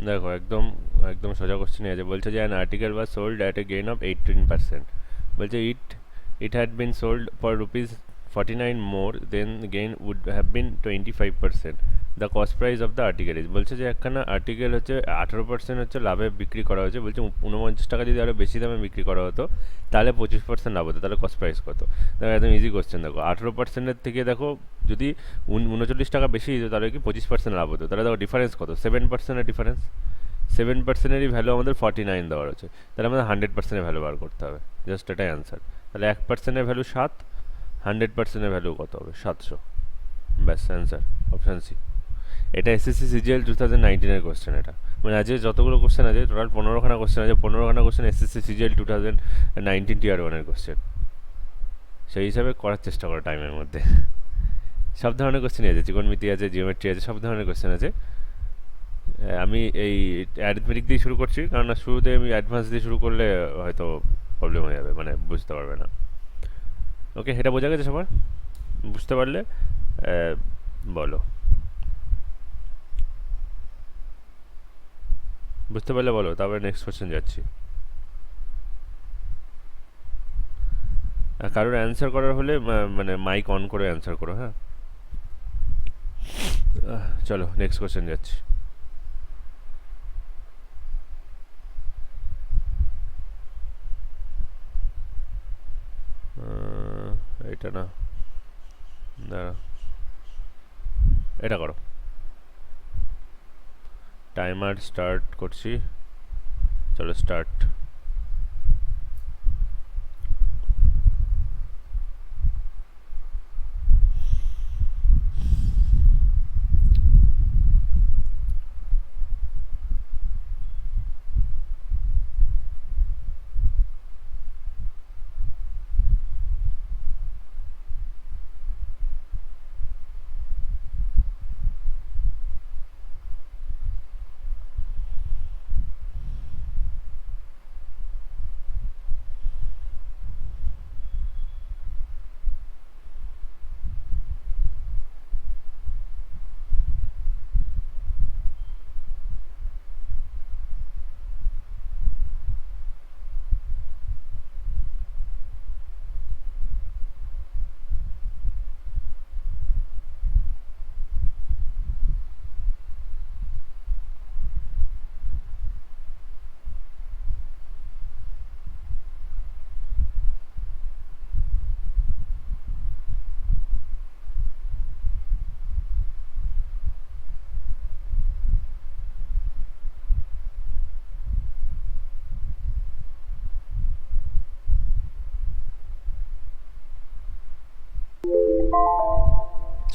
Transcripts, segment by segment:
দেখো একদম একদম সোজা কোশ্চেন আছে, বলছে যে an article was sold at a gain of 18%, বলছে it had been sold for rupees 49 more than gain would have been 25%, the cost price of the article is, বলছে যে একখানা আর্টিকেল হচ্ছে 18% হচ্ছে লাভে বিক্রি করা হয়েছে, বলছে 49 টাকা যদি আরও বেশি দামে বিক্রি করা হতো তাহলে 25% লাভ হতো, তাহলে কস্ট প্রাইস কত? দেখো একদম ইজি কোশ্চেন, দেখো 18%-এর থেকে দেখো যদি 39 টাকা বেশি দিত তাহলে কি 25% লাভ হতো, তাহলে দেখো ডিফারেন্স কত? 7%-এর ডিফারেন্স। 7%-এরই ভ্যালু আমাদের 49 দেওয়া রয়েছে, তাহলে আমাদের 100%-এর ভ্যালু বার করতে হবে, জাস্ট এটাই অ্যান্সার। তাহলে 1%-এর ভ্যালু 7, 100%-এর ভ্যালু কত হবে? 700। ব্যাস অ্যান্সার, অপশান সি। এটা এসএসসি সিজিএল 2019-এর কোশ্চেন। এটা মানে আজকে যতগুলো কোশ্চেন আছে টোটাল 15খানা কোশ্চেন আছে, 15খানা কোশ্চেন এসএসসি সিজিএল 2019 টিয়ার 1-এর কোশ্চেন। সেই হিসাবে করার চেষ্টা করো টাইমের মধ্যে। সব ধরনের কোশ্চেনই আছে, ত্রিকোণমিতি আছে, জিওমেট্রি আছে, সব ধরনের কোশ্চেন আছে। আমি এই অ্যারিথমেটিক দিয়ে শুরু করছি, কারণ শুরুতে আমি অ্যাডভান্স দিয়ে শুরু করলে হয়তো প্রবলেম হয়ে যাবে, মানে বুঝতে পারবে না। ওকে, এটা বোঝা গেছে সবার? বুঝতে পারলে বলো, বুঝতে পারলে বলো, তারপরে নেক্সট কোশ্চেন যাচ্ছি। কারোর অ্যান্সার করার হলে মানে মাইক অন করে অ্যান্সার করো, হ্যাঁ। চলো নেক্সট কোশ্চেন যাচ্ছি। এটা না, দাঁড়া, এটা করো। টাইমার স্টার্ট করছি, চলো স্টার্ট।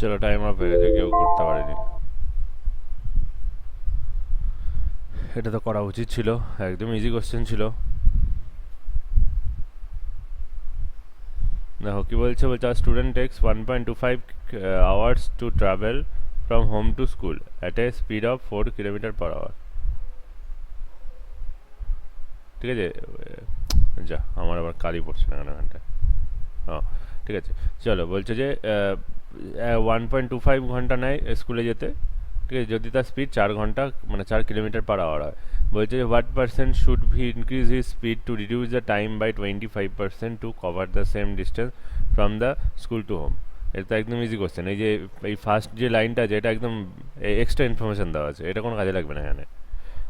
চলো টাইম আপ হয়ে গেছে, কেউ করতে পারেনি। এটা তো করা উচিত ছিল, একদম ইজি কোশ্চেন ছিল। দেখো কি বলছে, বলছে আর student takes 1.25 hours to travel from home to school at a speed of 4 kilometre per hour. ঠিক আছে, যা আমার আবার কালি পড়ছে না কেন এখানটায়। হ্যাঁ ঠিক আছে, চলো বলছে যে 1.25 ঘন্টা নেয় স্কুলে যেতে, ঠিক আছে, যদি তার স্পিড 4 ঘন্টা মানে 4 কিলোমিটার/আওয়ার হয়। বলছে যে what percent should be increase his speed to reduce the time by 25% to cover the same distance from the school to home. এটা তো একদম ইজি কোশ্চেন। এই যে এই ফার্স্ট যে লাইনটা আছে এটা একদম এক্সট্রা ইনফরমেশন দেওয়া আছে, এটা কোনো কাজে লাগবে না এখানে।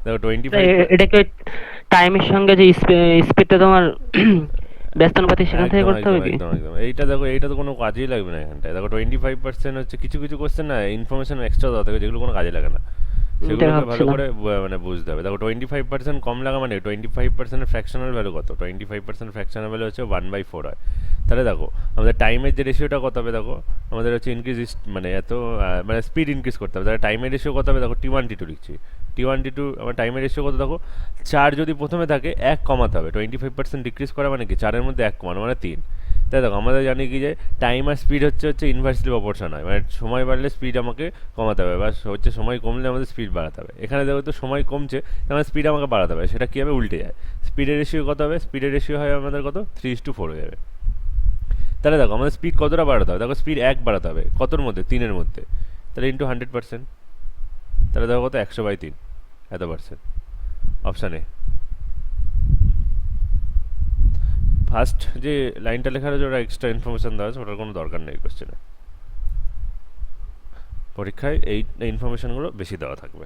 দেখো 25, এটাকে টাইমের সঙ্গে যে স্পিডটা তোমার ব্যস্তানুপাতিক সেখান থেকে একদম করতে একদম হবে কি? একদম একদম এইটা দেখো, এইটা তো কোনো কাজেই লাগবে না এখানটায়। দেখো 25% হচ্ছে, কিছু কিছু কোশ্চেন না ইনফরমেশন এক্সট্রা দেওয়া থাকে যেগুলো কোনো কাজে লাগে না, এটাই সেগুলোকে ভালো ভাবছিলাম। করে মানে বুঝতে হবে। দেখো 25% কম লাগা মানে 25%-এর ফ্র্যাকশনাল ভ্যালু কত? 25% ফ্র্যাকশনাল ভ্যালু হচ্ছে 1/4 হয়। তাহলে দেখো আমাদের টাইমের যে রেশিওটা কত হবে, দেখো আমাদের হচ্ছে ইনক্রিজ মানে এত মানে স্পিড ইনক্রিজ করতে হবে, তাহলে টাইমের রেশিও কত হবে? দেখো T1 T2 লিখছি, T1 T2 আমার টাইমের রেশিও কত দেখো 4, যদি প্রথমে থাকে 1 কমাতে হবে। 25% ডিক্রিজ করা মানে কি 4-এর মধ্যে 1 কমানো মানে 3। তাই দেখো আমরা জানি কি যে টাইম আর স্পিড হচ্ছে ইনভার্সলি প্রপোর্শন হয়, মানে সময় বাড়লে স্পিড আমাকে কমাতে হবে, বা হচ্ছে সময় কমলে আমাদের স্পিড বাড়াতে হবে। এখানে দেখো তো সময় কমছে, তার মানে স্পিড আমাকে বাড়াতে হবে, সেটা কী হবে? উল্টে যায়। স্পিডের রেশিও কত হবে? স্পিডের রেশিও হয় আমাদের কত? 3:4 হয়ে যাবে। তাহলে দেখো আমাদের স্পিড কতটা বাড়াতে হবে? দেখো স্পিড 1 বাড়াতে হবে, কতর মধ্যে? 3-এর মধ্যে। তাহলে ইন্টু 100%, তাহলে দেখো কত? 100/3। এত পার্সেন্ট। অপশান এ ফার্স্ট যে লাইনটা লেখা রয়েছে ওটা এক্সট্রা ইনফরমেশন দেওয়া আছে, ওটার কোনো দরকার নেই কোশ্চেনে। পরীক্ষায় এই ইনফরমেশনগুলো বেশি দেওয়া থাকবে,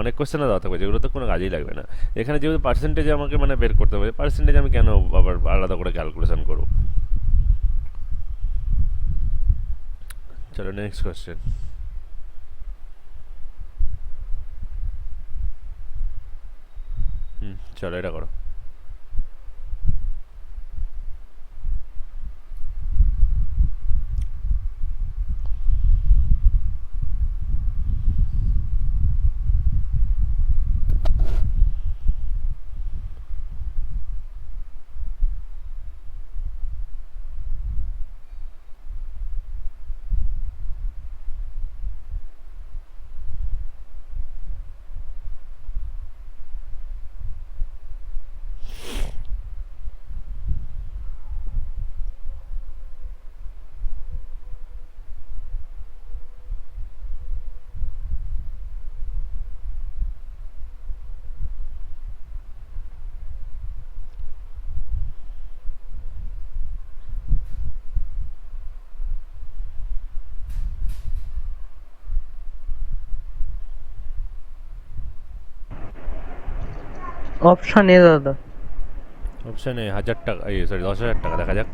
অনেক কোশ্চেনে দেওয়া থাকবে যেগুলো তো কোনো কাজেই লাগবে না। এখানে যেহেতু পার্সেন্টেজ আমাকে মানে বের করতে হবে, পার্সেন্টেজ আমি কেন আবার আলাদা করে ক্যালকুলেশন করব। চলো নেক্সট কোশ্চেন। চলো এটা করো। অপশন এ দাদা। অপশান এ 1000 টাকা, এই সরি 10,000 টাকা, দেখা যাক।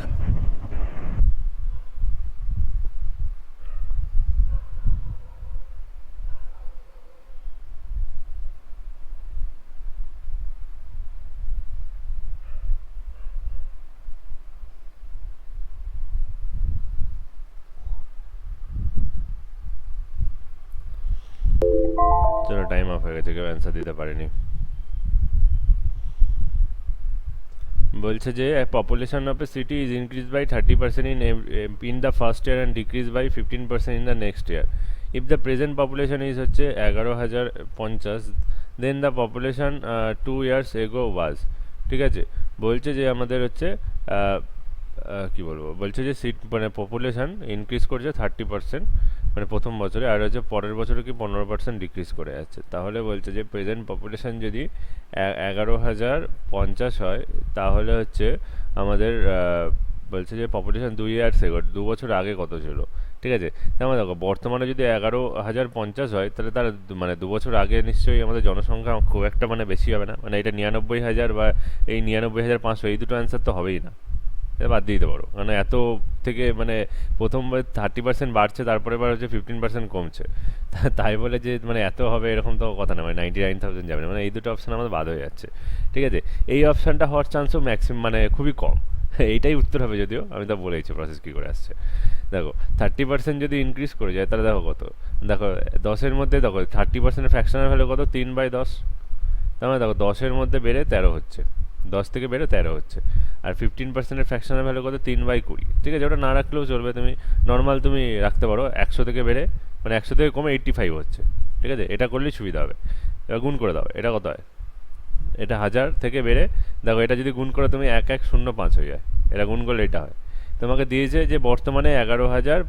চলো টাইম অফ হয়ে গেছে, কেউ অ্যান্সার দিতে পারেনি। বলছে যে population of a city is increase by 30% in the first year and decrease by 15% in the next year. If the present population is হচ্ছে 11,050, দেন দ্য পপুলেশন 2 years এগো ওয়াজ। ঠিক আছে, বলছে যে আমাদের হচ্ছে কি বলবো, বলছে যে সিট মানে পপুলেশন ইনক্রিজ করছে 30% মানে প্রথম বছরে, আর হচ্ছে পরের বছরে কি 15% ডিক্রিজ করে যাচ্ছে। তাহলে বলছে যে প্রেজেন্ট পপুলেশন যদি 11,050 হয়, তাহলে হচ্ছে আমাদের বলছে যে পপুলেশন 2 years এগো 2 বছর আগে কত ছিল। ঠিক আছে, তেমন দেখো বর্তমানে যদি 11,050 হয়, তাহলে তার মানে 2 বছর আগে নিশ্চয়ই আমাদের জনসংখ্যা খুব একটা মানে বেশি হবে না, মানে এটা 99,000 বা এই 99,500, এই দুটো অ্যান্সার তো হবেই না, এটা বাদ দিয়ে দিতে পারো। মানে এত থেকে মানে প্রথমবার 30% বাড়ছে, তারপরে এবার হচ্ছে 15% কমছে, তাই বলে যে মানে এত হবে এরকম তো কথা না, মানে 99,000 যাবে না, মানে এই দুটো অপশান আমাদের বাদ হয়ে যাচ্ছে। ঠিক আছে, এই অপশানটা হওয়ার চান্সও ম্যাক্সিমাম মানে খুবই কম। এইটাই উত্তর হবে, যদিও আমি তো বলেইছি প্রসেস কী করে আসছে। দেখো 30% যদি ইনক্রিজ করে যায় তাহলে দেখো কত, দেখো 10-এর মধ্যে দেখো 30%-এর ফ্র্যাকশনাল ভ্যালু কত, 3/10। তার মানে দেখো 10-এর মধ্যে বেড়ে 13 হচ্ছে, 10 থেকে বেড়ে 13 হচ্ছে। আর 15%-এর ফ্র্যাকশনাল ভ্যালু কত, 3/20। ঠিক আছে, ওটা না রাখলেও চলবে, তুমি নর্মাল তুমি রাখতে পারো 100 থেকে বেড়ে, মানে 100 থেকে কমে 85 হচ্ছে। ঠিক আছে, এটা করলেই সুবিধা হবে। এবার গুণ করে দাও, এটা কত হয়, এটা 1000 থেকে বেড়ে, দেখো এটা যদি গুণ করো তুমি 1105 হয়ে যায়, এটা গুণ করলে এটা হয়। তোমাকে দিয়েছে যে বর্তমানে 11,000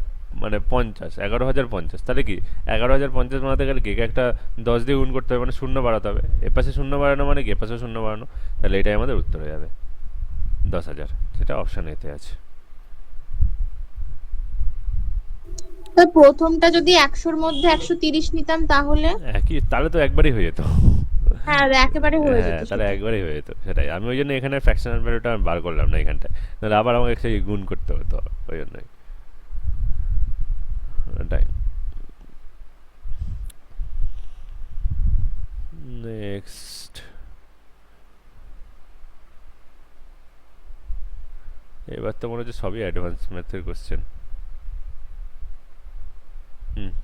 মানে 50, 11,050, তাহলে কি 11,050 বানাতে গেলে কি একটা 10 দিয়ে গুণ করতে হবে, মানে শূন্য বাড়াতে হবে, এপাশে শূন্য বাড়ানো মানে কি এপাশে শূন্য বাড়ানো, তাহলে এটাই আমাদের উত্তর হয়ে যাবে 10,000, যেটা অপশান এতে আছে। তো প্রথমটা যদি 100-র মধ্যে 130 নিতাম তাহলে? একই, তাহলে তো একবারই হয়ে যেত। হ্যাঁ, একেবারে হয়ে হ্যাঁ, যেত তাহলে সেটা। একবারই হয়ে যেত, সেটাই আমি ওই জন্য এখানে ফ্র্যাকশনাল ভ্যালুটা বার করলাম না এখানটায়, নাহলে আবার আমাকে সেই গুণ করতে হতো, ওই জন্যই। ওটাই। নেক্সট, এবার তো মনে হচ্ছে সবই অ্যাডভান্স ম্যাথের কোশ্চেন।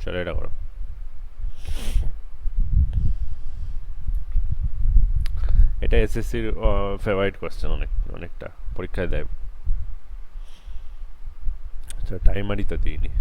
চলো এটা করো। এটা এসএসসির ফেভারিট কোশ্চেন, অনেকটা পরীক্ষায় দেয়। আচ্ছা টাইমারই তো দিইনি।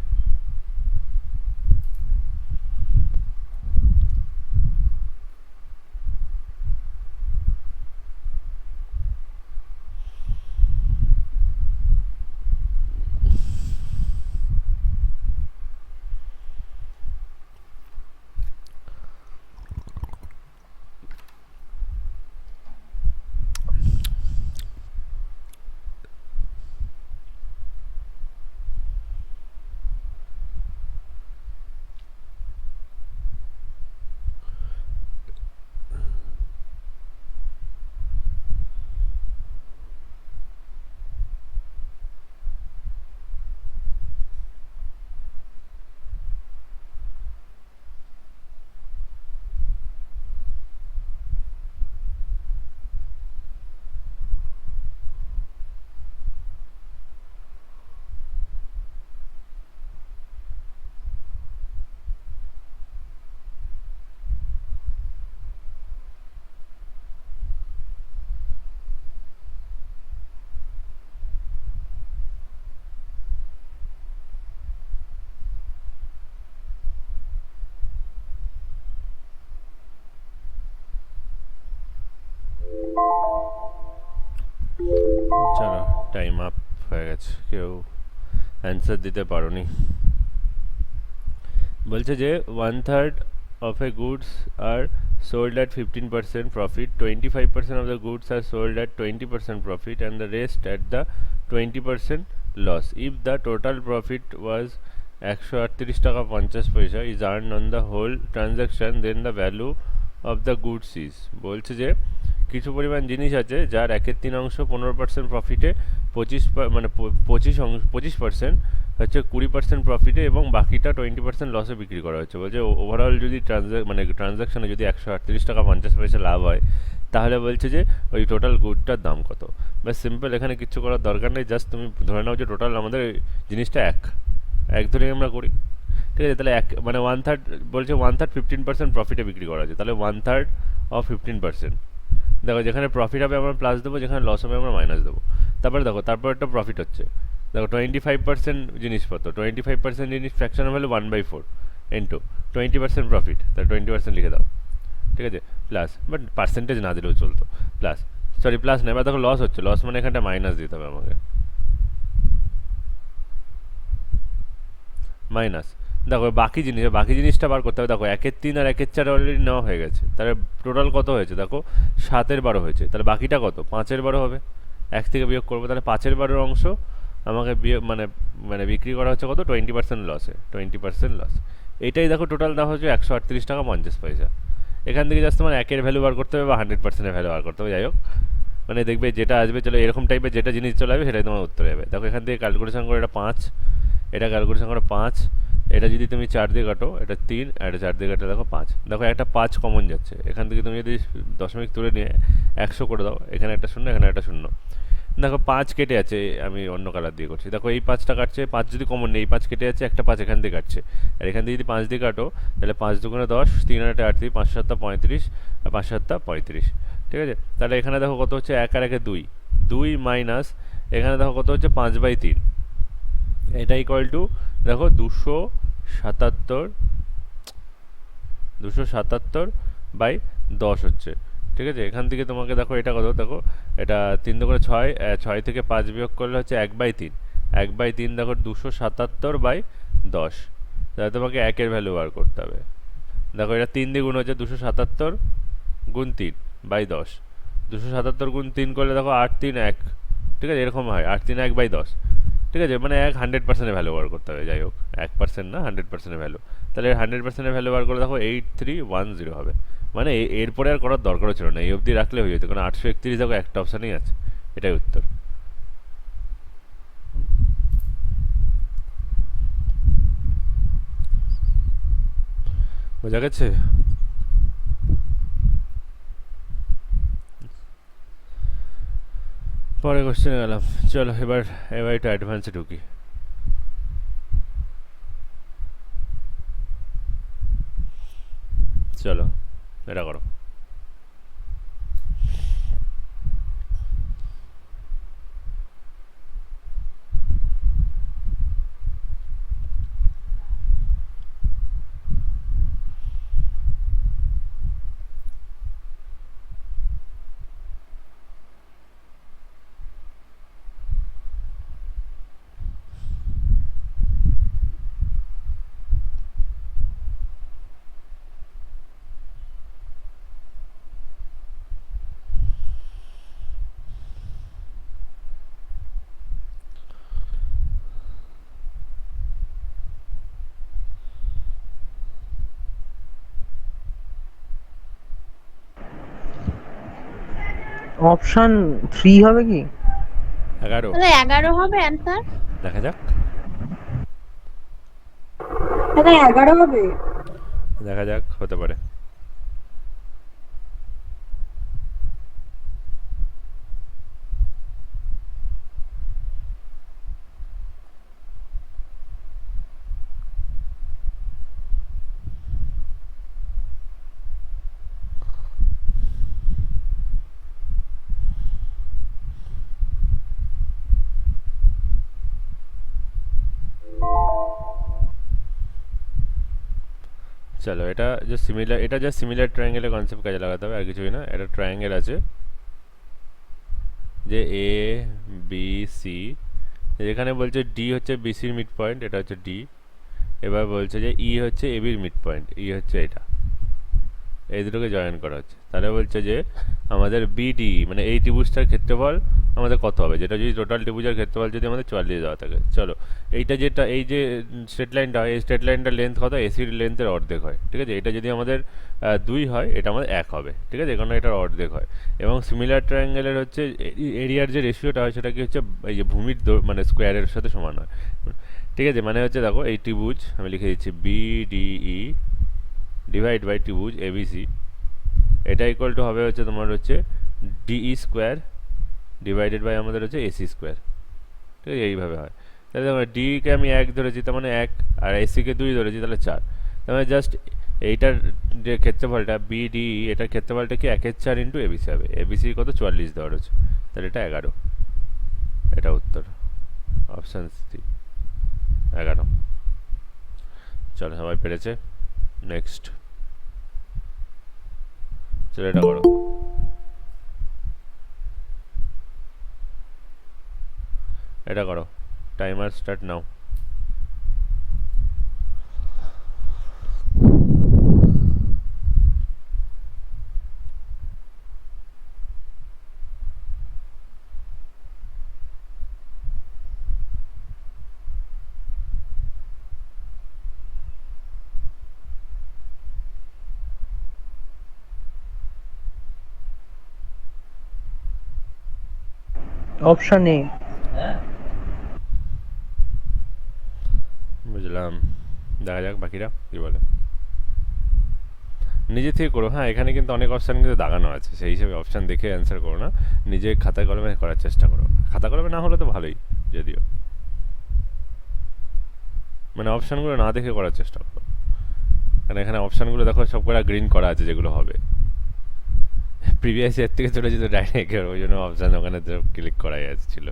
হয়ে গেছে, কেউ অ্যান্সার দিতে পারোনি। বলছে যে 1/3 of a goods are sold at 15% profit, 25% of the goods are sold at 20% profit and the rest at the 20% loss. If the total profit was 138 টাকা 50 পয়সা is earned on the whole transaction, then the value of the goods is, বলছে যে কিছু পরিমাণ জিনিস আছে যার 1/3 15% প্রফিটে, 25% হচ্ছে 20% প্রফিটে এবং বাকিটা 20% লসে বিক্রি করা হচ্ছে। বলছে ওভারঅল যদি ট্রানজাকশনে যদি 138 টাকা 50 পয়সা লাভ হয়, তাহলে বলছে যে ওই টোটাল গুডটার দাম কত। ব্যাস সিম্পল, এখানে কিচ্ছু করার দরকার নেই, জাস্ট তুমি ধরে নাও যে টোটাল আমাদের জিনিসটা এক ধরে আমরা করি, ঠিক আছে। তাহলে মানে 1/3 বলছে 1/3 15% প্রফিটে বিক্রি করা হচ্ছে, তাহলে 1/3 অফ 15%। দেখো যেখানে প্রফিট হবে আমরা প্লাস দেবো, যেখানে লস হবে আমরা মাইনাস দেবো। তারপরে দেখো তারপর একটা প্রফিট হচ্ছে, দেখো 25% জিনিসপত্র, 25% জিনিস ফ্র্যাকশন ভ্যালু 1/4 ইন্টু 20% প্রফিট, তাহলে 20% লিখে দাও, ঠিক আছে। প্লাস, বাট পার্সেন্টেজ না দিলেও চলতো, প্লাস সরি প্লাস না, এবার দেখো লস হচ্ছে, লস মানে এখানটা মাইনাস দিতে হবে আমাকে, মাইনাস। দেখো বাকি জিনিসটা বার করতে হবে। দেখো 1/3 আর 1/4 অলরেডি নেওয়া হয়ে গেছে, তাহলে টোটাল কত হয়েছে দেখো 7/12 হয়েছে, তাহলে বাকিটা কত 5/12 হবে। 1 থেকে বিয়োগ করবো, তাহলে 5/12 অংশ আমাকে মানে বিক্রি করা হচ্ছে কত 20% লসে, 20% লস। এইটাই দেখো টোটাল দেওয়া হচ্ছে 138 টাকা 50 পয়সা। এখান থেকে জাস্ট তোমার 1-এর ভ্যালু বার করতে হবে বা 100%-এর ভ্যালু বার করতে হবে, যাই হোক মানে দেখবে যেটা আসবে, চলো এরকম টাইপের যেটা জিনিস চলে আসবে সেটাই তোমার উত্তর যাবে। দেখো এখান থেকে ক্যালকুলেশন করে এটা 5, এটা ক্যালকুলেশন করে 5, এটা যদি তুমি 4 দিয়ে কাটো এটা 3, আর এটা 4 দিয়ে কাটো দেখো 5। দেখো একটা 5 কমন যাচ্ছে, এখান থেকে তুমি যদি দশমিক তুলে নিয়ে 100 করে দাও, এখানে একটা শূন্য, এখানে একটা শূন্য। দেখো 5 কেটে আছে, আমি অন্য কালার দিয়ে করছি। দেখো এই 5টা কাটছে, 5 যদি কমন নেই, 5 কেটে যাচ্ছে, একটা 5 এখান থেকে কাটছে, আর এখান থেকে যদি 5 দিয়ে কাটো তাহলে 5 দুগুণে 10, 3 আর 8 3, 5 7 35, আর 5 7 35, ঠিক আছে। তাহলে এখানে দেখো কত হচ্ছে 1 আর 1 2, 2 মাইনাস এখানে দেখো কত হচ্ছে 5/3, এটা ইকুয়াল টু দেখো 277/10 হচ্ছে, ঠিক আছে। এখান থেকে তোমাকে দেখো এটা কত, দেখো এটা 3 দুগুণে 6, 6 থেকে 5 বিয়োগ করলে হচ্ছে 1/3, 1/3 দেখো 277/10, তাহলে তোমাকে 1-এর ভ্যালু বার করতে হবে। দেখো এটা 3 দিয়ে গুণ হচ্ছে 277 গুণ 3/10, 277 গুণ 3 করলে দেখো 8 3 1, ঠিক আছে, এরকম হয় 8 3 1/10, ঠিক আছে। মানে 100%-এর ভ্যালু বার করতে হবে, যাই হোক 1% না 100%-এর ভ্যালু। তাহলে 100%-এর ভ্যালু বার করে দেখো 8310 হবে, মানে এরপরে আর করার দরকারও ছিল না, এই অবধি রাখলে হয়ে যেত, কারণ 831 দেখো একটা অপশানেই আছে, এটাই উত্তর। বোঝা গেছে? পরে কোশ্চেনে গেলাম, চলো এবার একটু অ্যাডভান্সে ঢুকি। চলো এটা করো। অপশন 3 হবে কি? 11 তাহলে 11 হবে অ্যান্সার। দেখা যাক, তাহলে 11 হবে। দেখা যাক, হতে পারে। চলো এটা যে সিমিলার ট্রায়াঙ্গেলের কনসেপ্ট কাজে লাগাতে হবে, আর কিছুই না। এটা ট্রায়াঙ্গেল আছে যে এ বি সি যেখানে বলছে ডি হচ্ছে বিসির মিড পয়েন্ট, এটা হচ্ছে ডি। এবার বলছে যে ই হচ্ছে এবির মিড পয়েন্ট, ই হচ্ছে এটা, এই দুটোকে জয়েন করা হচ্ছে। তাহলে বলছে যে আমাদের বিডি মানে এই ত্রিভুজটার ক্ষেত্রফল আমাদের কত হবে, যেটা যদি টোটাল ত্রিভুজের ক্ষেত্রফল যদি আমাদের 44 দেওয়া থাকে। চলো এইটা যেটা এই যে স্ট্রেট লাইনটা হয়, এই স্ট্রেট লাইনটার লেন্থ কত, এসির লেন্থের অর্ধেক হয়, ঠিক আছে। এটা যদি আমাদের 2 হয়, এটা আমাদের 1 হবে, ঠিক আছে, কারণ এটার অর্ধেক হয়। এবং সিমিলার ট্রায়াঙ্গেলের হচ্ছে এরিয়ার যে রেশিওটা হয় সেটা কি হচ্ছে এই যে ভূমির মানে স্কোয়ারের সাথে সমান হয়, ঠিক আছে। মানে হচ্ছে দেখো এই ত্রিভুজ আমি লিখে দিচ্ছি বিডিই ডিভাইড বাই ত্রিভুজ এবিসি, এটা ইকুয়াল টু হবে হচ্ছে তোমার হচ্ছে ডিই স্কোয়ার ডিভাইডেড বাই আমাদের হচ্ছে এসি স্কোয়ার, ঠিক আছে, এইভাবে হয়। তাহলে দেখো ডিকে আমি 1 ধরেছি, তার মানে 1, আর এসিকে 2 ধরেছি, তাহলে 4। তার মানে জাস্ট এইটার যে ক্ষেত্রফলটা বিডিই, এটার ক্ষেত্রফলটা কি 1/4 ইন্টু এবিসি হবে। এবিসি কত 44 দেওয়া রয়েছে, তাহলে এটা 11, এটা উত্তর, অপশান সি 11। চলো সবাই পেরেছে, নেক্সট। চলো এটা করো, এটা করো, timer start now. Option A. বুঝলাম, দেখা যাক বাকিরা কি বলে। নিজে থেকে করো, হ্যাঁ এখানে কিন্তু অনেক অপশান কিন্তু দাগানো আছে, সেই হিসেবে অপশান দেখে অ্যান্সার করো না, নিজে খাতা কলমে করার চেষ্টা করো। খাতা কলমে না হলে তো ভালোই, যদিও মানে অপশানগুলো না দেখে করার চেষ্টা করো, কারণ এখানে অপশানগুলো দেখো সব কটা গ্রিন করা আছে যেগুলো হবে। প্রিভিয়াস ইয়ার থেকে চলে যেত ডাইরেক্ট, ওই জন্য অপশান ওখানে ক্লিক করাই ছিল।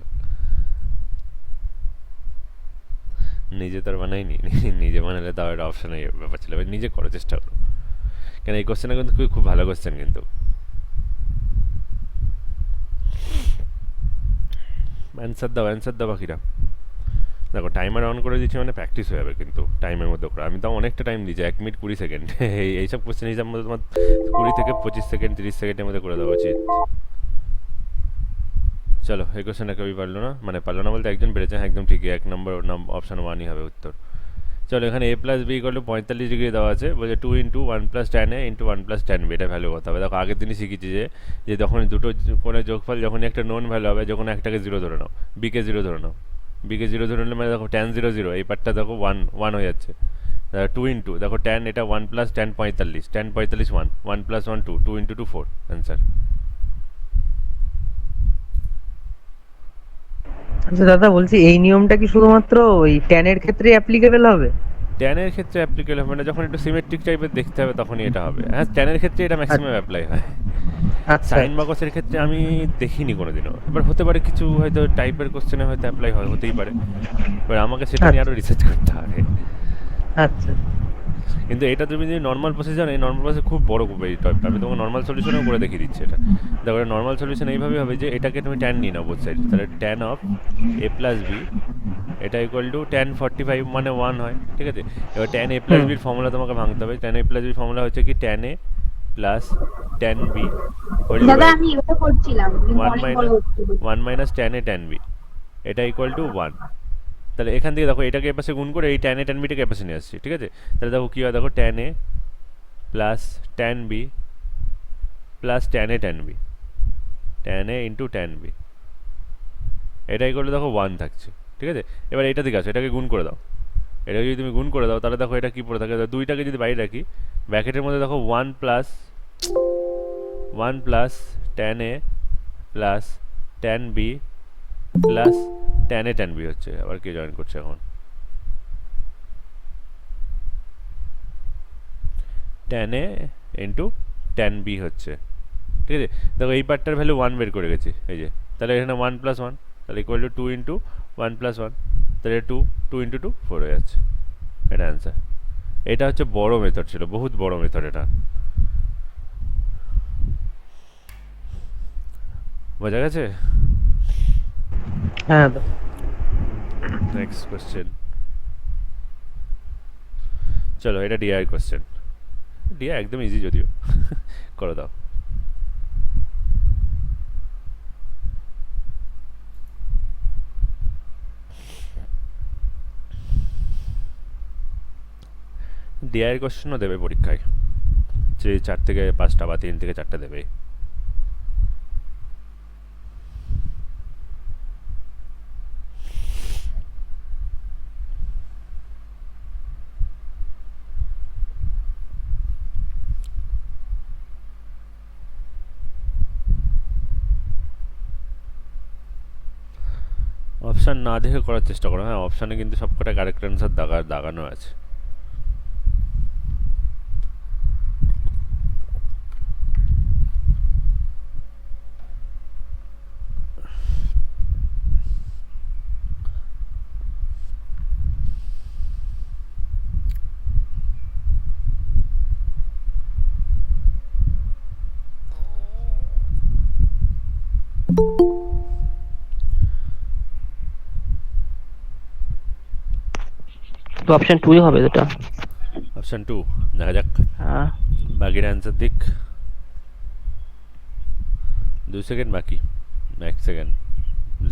নিজে তো আর বানাইনি, নিজে বানালে তাও একটা অপশানের ব্যাপার ছিল। এবার নিজে করার চেষ্টা করো, কেন এই কোশ্চেনটা কিন্তু খুব ভালো কোশ্চেন কিন্তু। অ্যান্সার দাও, অ্যান্সার দাও বাকিরা। দেখো টাইমার অন করে দিচ্ছি মানে প্র্যাকটিস হয়ে যাবে কিন্তু টাইমের মধ্যে করে। আমি তাও অনেকটা টাইম দিচ্ছি, 1 মিনিট 20 সেকেন্ড। এইসব কোশ্চেন হিসাব মধ্যে তোমার 20 থেকে 25 সেকেন্ড 30 সেকেন্ডের মধ্যে করে দেওয়া উচিত। চলো এই কোশ্চেনটা কেউই পারলো না, মানে পারলো না বলতে একজন পেরেছে, হ্যাঁ একদম ঠিকই, 1 নম্বর অপশান 1ই হবে উত্তর। চলো এখানে a plus b equal to 45 degree দেওয়া আছে, বলছে 2 into 1 plus tan a into 1 plus tan b, এটা ভ্যালু কত হবে। দেখো আগের দিনই শিখেছি যে যখন দুটো কোনো যোগফল যখনই একটা নোন ভ্যালু হবে, যখন একটাকে 0 ধরে নাও, বিকে 0 ধরে নাও, বিকে 0 ধরে নিলে মানে দেখো tan 0 0, এই পার্টটা দেখো 1 হয়ে যাচ্ছে। 2 ইন্টু দেখো tan, এটা 1 plus tan 45, tan 45 1, 1 plus 1 2, 2 into 2 4, answer. আচ্ছা দাদা বলছি, এই নিয়মটা কি শুধুমাত্র ওই ট্যানের ক্ষেত্রে অ্যাপ্লিকেবল হবে? ট্যানের ক্ষেত্রে অ্যাপ্লিকেবল হবে না, যখন একটু সিমেট্রিক টাইপের দেখতে হবে তখনই এটা হবে। হ্যাঁ ট্যানের ক্ষেত্রে এটা ম্যাক্সিমাম অ্যাপ্লাই হয়। আচ্ছা সাইন বা কসের ক্ষেত্রে আমি দেখিনি কোনোদিনও, এবার হতে পারে কিছু হয়তো টাইপের কোশ্চেনে হয়তো অ্যাপ্লাই হয়, হতেই পারে, এবার আমাকে সেটা নিয়ে আরও রিসার্চ করতে হবে। আচ্ছা কিন্তু এটা তুমি যদি নর্মাল প্রসেস জানো, এই নর্মাল প্রসেস খুব বড় এই টপিকটা, আমি তোমাকে নর্মাল সলিউশনেও করে দেখিয়ে দিচ্ছি এটা। দেখো নর্মাল সলিউশন এইভাবে হবে যে এটাকে তুমি ট্যান নিয়ে নাও বোথ সাইড, তাহলে tan of a plus b, এটা ইকুয়াল টু ট্যান 45 মানে 1 হয়, ঠিক আছে। এবার ট্যান a প্লাস বির ফর্মুলা তোমাকে ভাঙতে হবে। ট্যান a প্লাস বির ফর্মুলা হচ্ছে কি tan a plus tan b whole দাদা আমি এটা করছিলাম, ওয়ান অনেক বড় মাইনাস হচ্ছে। 1 minus tan a tan b, এটা ইকুয়াল টু 1। তাহলে এখান থেকে দেখো এটাকে এপাশে গুণ করে এই ট্যান এ ট্যান বিটাকে এপাশে নিয়ে আসছি, ঠিক আছে। তাহলে দেখো কী হয়, দেখো tan a plus tan b plus tan a tan b, tan a into tan b, এটাই করলে দেখো 1 থাকছে, ঠিক আছে। এবার এটা দিকে আসো, এটাকে গুণ করে দাও, এটাকে যদি তুমি গুণ করে দাও তাহলে দেখো এটা কী পড়ে থাকে, দুইটাকে যদি বাইরে রাখি ব্র্যাকেটের মধ্যে দেখো 1 plus tan a plus tan b plus tan a tan b হচ্ছে। আবার কে জয়েন করছে এখন, tan a into tan b হচ্ছে, ঠিক আছে। দেখো এই পার্টটার ভ্যালু 1 বের করে গেছি, এই যে, তাহলে এখানে 1 প্লাস 1, তাহলে ইকুয়াল টু 2 ইন্টু 1 প্লাস 1, তাহলে 2 ইন্টু 2 4 হয়ে যাচ্ছে, এটা অ্যান্সার। এটা হচ্ছে বড় মেথড ছিল, বহুত বড় মেথড এটা, বোঝা গেছে? হ্যাঁ দাদা। নেক্সট কোশ্চেন, চলো এটা ডিআই কোশ্চেন। ডিআই একদম ইজি যদিও, করে দাও। ডিআই কোশ্চেনও দেবে পরীক্ষায়, যে 4 থেকে 5টা বা 3 থেকে 4টা দেবে। অপশান না দেখে করার চেষ্টা করো। হ্যাঁ, অপশানে কিন্তু সবকটা কারেক্ট অ্যান্সার দাগানো আছে। তো অপশন 2 হবে দুটো। অপশান 2 দেখা যাক, হ্যাঁ বাকির অ্যান্সার দিক। 2 সেকেন্ড বাকি, 1 সেকেন্ড,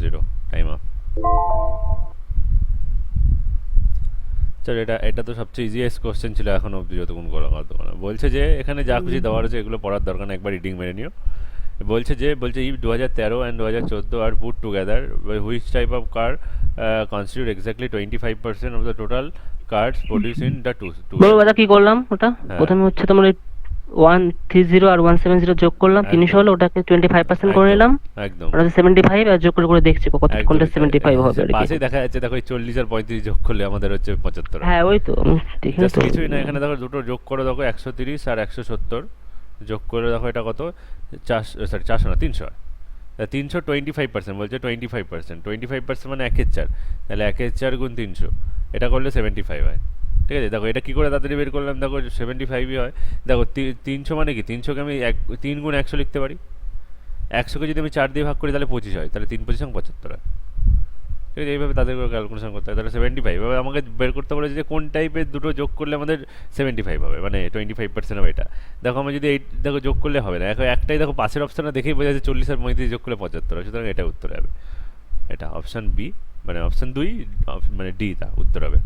0, টাইম আপ। চলো এটা তো সবচেয়ে ইজিয়েস্ট কোশ্চেন ছিল এখন অবধি যতক্ষণ করা। বলছে যে এখানে যা খুশি দেওয়া রয়েছে এগুলো পড়ার দরকার না, একবার রিডিং মেরে নিও। বলছে if 2013 and 2014 are put together, which type of car constitute exactly 25% of the total cars produced in the two বলো দাদা কি করলাম ওটা। হ্যাঁ। প্রথমে হচ্ছে তোমার 130 আর 170 যোগ করলাম, 300 হলো, ওটাকে 25% করে নিলাম, একদম ওটা 75 আর যোগ করে দেখছি কত কোনটা 75 হবে আর কি। পাশে দেখা যাচ্ছে, দেখো এই 40 আর 35 যোগ করলে আমাদের হচ্ছে 75। হ্যাঁ ওই তো ঠিক আছে। জাস্ট কিছুই না, এখানে দেখো দুটো যোগ করে দেখো 130 আর 170 যোগ করে দেখো এটা কত, 400 না 300 হয়। 300 25% বলছে, 25% মানে 1/4, তাহলে 1/4 গুণ 300, এটা করলে 75 হয়। ঠিক আছে, দেখো এটা কী করে তাড়াতাড়ি বের করলাম, দেখো 75ই হয়। দেখো 300 মানে কি, 300কে আমি 3 গুণ 100 লিখতে পারি। 100কে যদি আমি 4 দিয়ে ভাগ করি তাহলে 25 হয়, তাহলে 3 25 75 হয়। ঠিক আছে, এইভাবে তাদের ক্যালকুলেশন করতে হয়। তাহলে 75, এবার আমাকে বের করতে বলেছে যে কোন টাইপের দুটো যোগ করলে আমাদের 75 হবে, মানে 25% হবে এটা। দেখো আমি যদি এই দেখো যোগ করলে হবে না, এখন একটাই দেখো পাশের অপশানটা দেখেই বোঝা যাচ্ছে 40 আর 35 যোগ করলে 75 হয়, সুতরাং এটা উত্তর হবে। এটা অপশান বি, মানে অপশান 2 মানে ডি তা উত্তর হবে।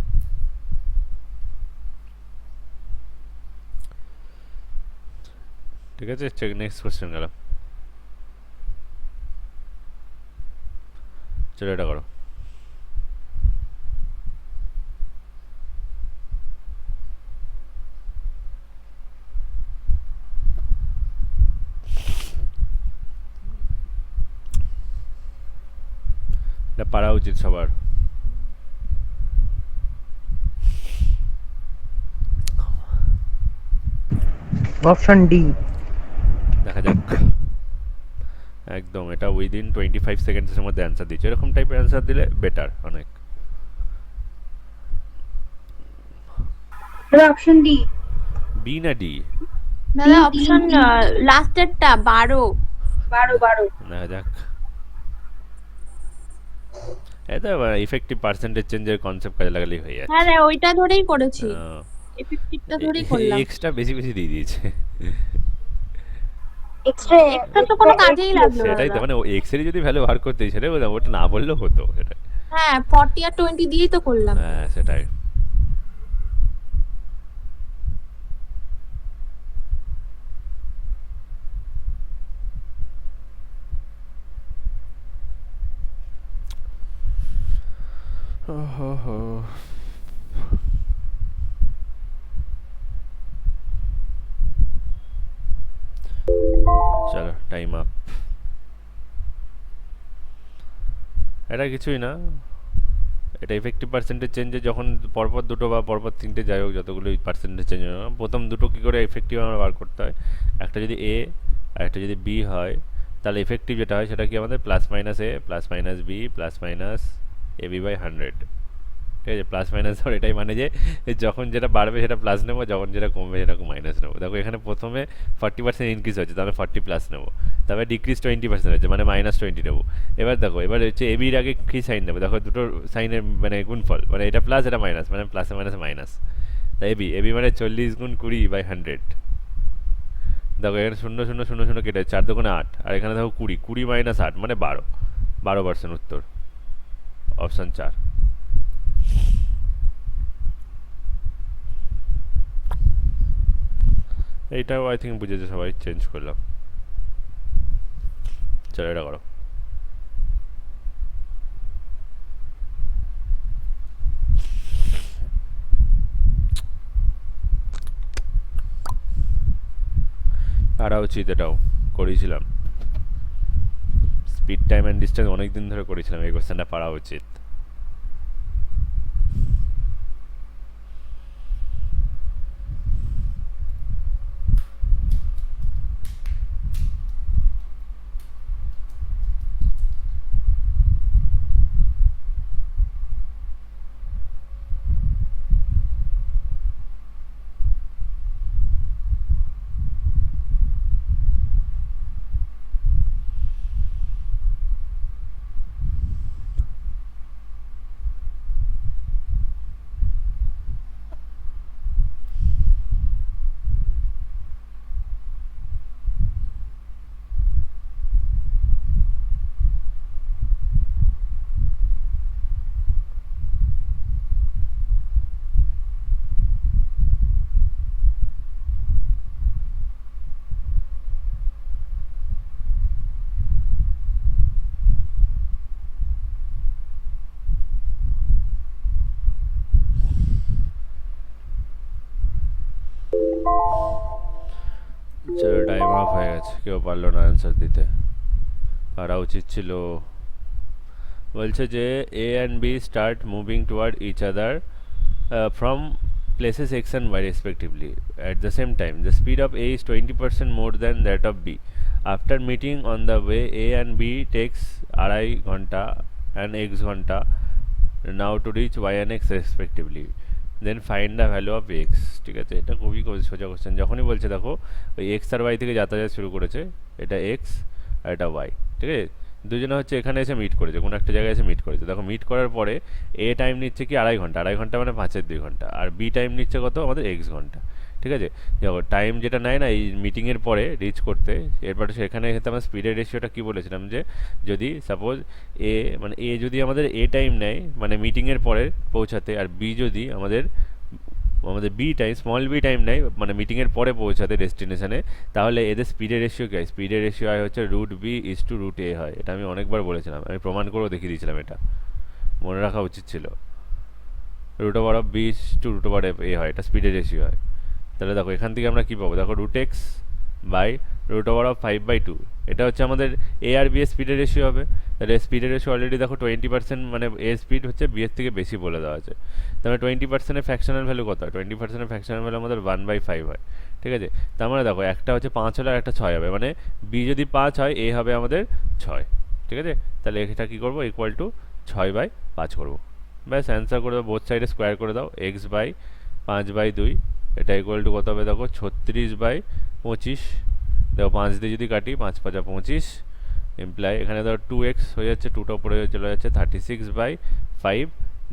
ঠিক আছে, নেক্সট কোশ্চেন গেল। চলো এটা করো। এটা পারা উচিত সবার। Option D. দেখা যাক, একদম এটা উইদিন 25 সেকেন্ডসের মধ্যে অ্যান্সার দিচ্ছে। এরকম টাইপের অ্যান্সার দিলে বেটার অনেক। Option D. বি না ডি? দাদা অপশন লাস্টেরটা 12। দেখা যাক, এটা ইফেক্টিভ পার্সেন্টেজ চেঞ্জের কনসেপ্ট কাজে লাগালেই হয়ে যাচ্ছে। হ্যাঁ ওইটা ধরেই করেছি, এফেক্টিভটা ধরেই করলাম। এক্সট্রা বেশি বেশি দিয়ে দিয়েছে। এক্সট্রা তো কোনো কাজেই লাগলো না সেটাই তো, দাদা। মানে এক্স এর যদি ভ্যালু বার করতে সেটাই বললাম, ওটা না বললেও হতো সেটাই। হ্যাঁ 40 আর 20 দিয়েই তো করলাম। হ্যাঁ সেটাই। চলো টাইম আপ। এটা কিছুই না, এটা ইফেক্টিভ পার্সেন্টেজ চেঞ্জে যখন পরপর দুটো বা পরপর তিনটে যাই হোক যতগুলো পার্সেন্টেজ চেঞ্জ হয়, প্রথম দুটো কী করে এফেক্টিভ আমরা বার করতে হয়। একটা যদি এ আর একটা যদি বি হয়, তাহলে এফেক্টিভ যেটা হয় সেটা কি আমাদের plus minus a plus minus b plus minus a b by 100। ঠিক আছে, প্লাস মাইনাস ধর, এটাই মানে যে যখন যেটা বাড়বে সেটা প্লাস নেবো, যখন যেটা কমবে সেটা মাইনাস নেবো। দেখো এখানে প্রথমে 40% ইনক্রিজ হচ্ছে, তাহলে 40 প্লাস নেবো, তারপরে ডিক্রিজ 20% হচ্ছে মানে -20 নেবো। এবার দেখো এবার হচ্ছে এবির আগে কী সাইন নেবো, দেখো দুটো সাইনের মানে গুণফল, মানে এটা প্লাস এটা মাইনাস, মানে প্লাসে মাইনাসে মাইনাস। তাই এবি এবি মানে 40 গুণ 20/100। দেখো এখানে 0 0 0 0 কেটে 4 2 8, আর এখানে দেখো 20 20 মাইনাস 8 মানে 12% উত্তর, অপশান 4। এইটাও আই থিঙ্ক বুঝেছে সবাই, চেঞ্জ করলাম। চলো এটা করো। পারা উচিত, এটাও করেছিলাম। স্পিড টাইম অ্যান্ড ডিস্টেন্স অনেক দিন ধরে করেছিলাম, এই কোশ্চেনটা পারা উচিত। চলো টাইম অফ হয়ে গেছে, কেউ পারলো না অ্যান্সার দিতে, পারা উচিত ছিল। বলছে যে A and B start moving toward each other from places x and y respectively at the same time. The speed of a is 20% more than that of b. After meeting on the way, a and b takes আড়াই ঘন্টা and x ঘন্টা now to reach y and x respectively. Then find the value of x. ঠিক আছে, এটা খুবই সোজা question. যখনই বলছে দেখো ওই এক্স আর ওয়াই থেকে যাতায়াত শুরু করেছে, এটা এক্স আর এটা ওয়াই, ঠিক আছে, দুজনে হচ্ছে এখানে এসে মিট করেছে, কোনো একটা জায়গায় এসে মিট করেছে। দেখো মিট করার পরে এ টাইম নিচ্ছে কি আড়াই ঘন্টা, আড়াই ঘন্টা মানে 5/2 ঘন্টা, আর বি টাইম নিচ্ছে কত আমাদের এক্স ঘন্টা। ঠিক আছে, দেখো টাইম যেটা নেয় না এই মিটিংয়ের পরে রিচ করতে, এরপরে সেখানে ক্ষেত্রে আমরা স্পিডের রেশিওটা কী বলেছিলাম, যে যদি সাপোজ এ মানে এ যদি আমাদের এ টাইম নেয় মানে মিটিংয়ের পরে পৌঁছাতে, আর বি যদি আমাদের b time small b time নেয় মানে মিটিংয়ের পরে পৌঁছাতে ডেস্টিনেশনে, তাহলে এদের স্পিডের রেশিও কী হয়, স্পিডের রেশিও হয় হচ্ছে √b/√a হয়। এটা আমি অনেকবার বলেছিলাম, আমি প্রমাণ করেও দেখিয়ে দিয়েছিলাম, এটা মনে রাখা উচিত ছিল। √b/√a হয়, এটা স্পিডের রেশিও হয়। তাহলে দেখো এখান থেকে আমরা কী পাবো, দেখো √x/5/2, এটা হচ্ছে আমাদের এ আর বি এর স্পিডের রেশিও হবে। তাহলে স্পিডের রেশিও অলরেডি দেখো 20%, মানে এ স্পিড হচ্ছে বি এর থেকে বেশি বলে দেওয়া আছে। তাহলে 20%-এর ফ্র্যাকশনাল ভ্যালু কত হয়, 20%-এর ফ্র্যাকশনাল ভ্যালু আমাদের 1/5 হয়। ঠিক আছে, তার মানে দেখো একটা হচ্ছে 5 হলে আর একটা 6 হবে, মানে বি যদি 5 হয় এ হবে আমাদের 6। ঠিক আছে, তাহলে এটা কী করবো, ইকুয়াল টু 6/5 করবো। ব্যাস অ্যান্সার করে দাও, বোথ সাইডে স্কোয়ার করে দাও, x/5/2, এটা ইকুয়াল টু কত হবে দেখো 36/25। দেখো 5 দিয়ে যদি কাটি 5 5 25 ইমপ্লাই এখানে ধরো 2x হয়ে যাচ্ছে, 2টা উপরে চলে যাচ্ছে 36/5,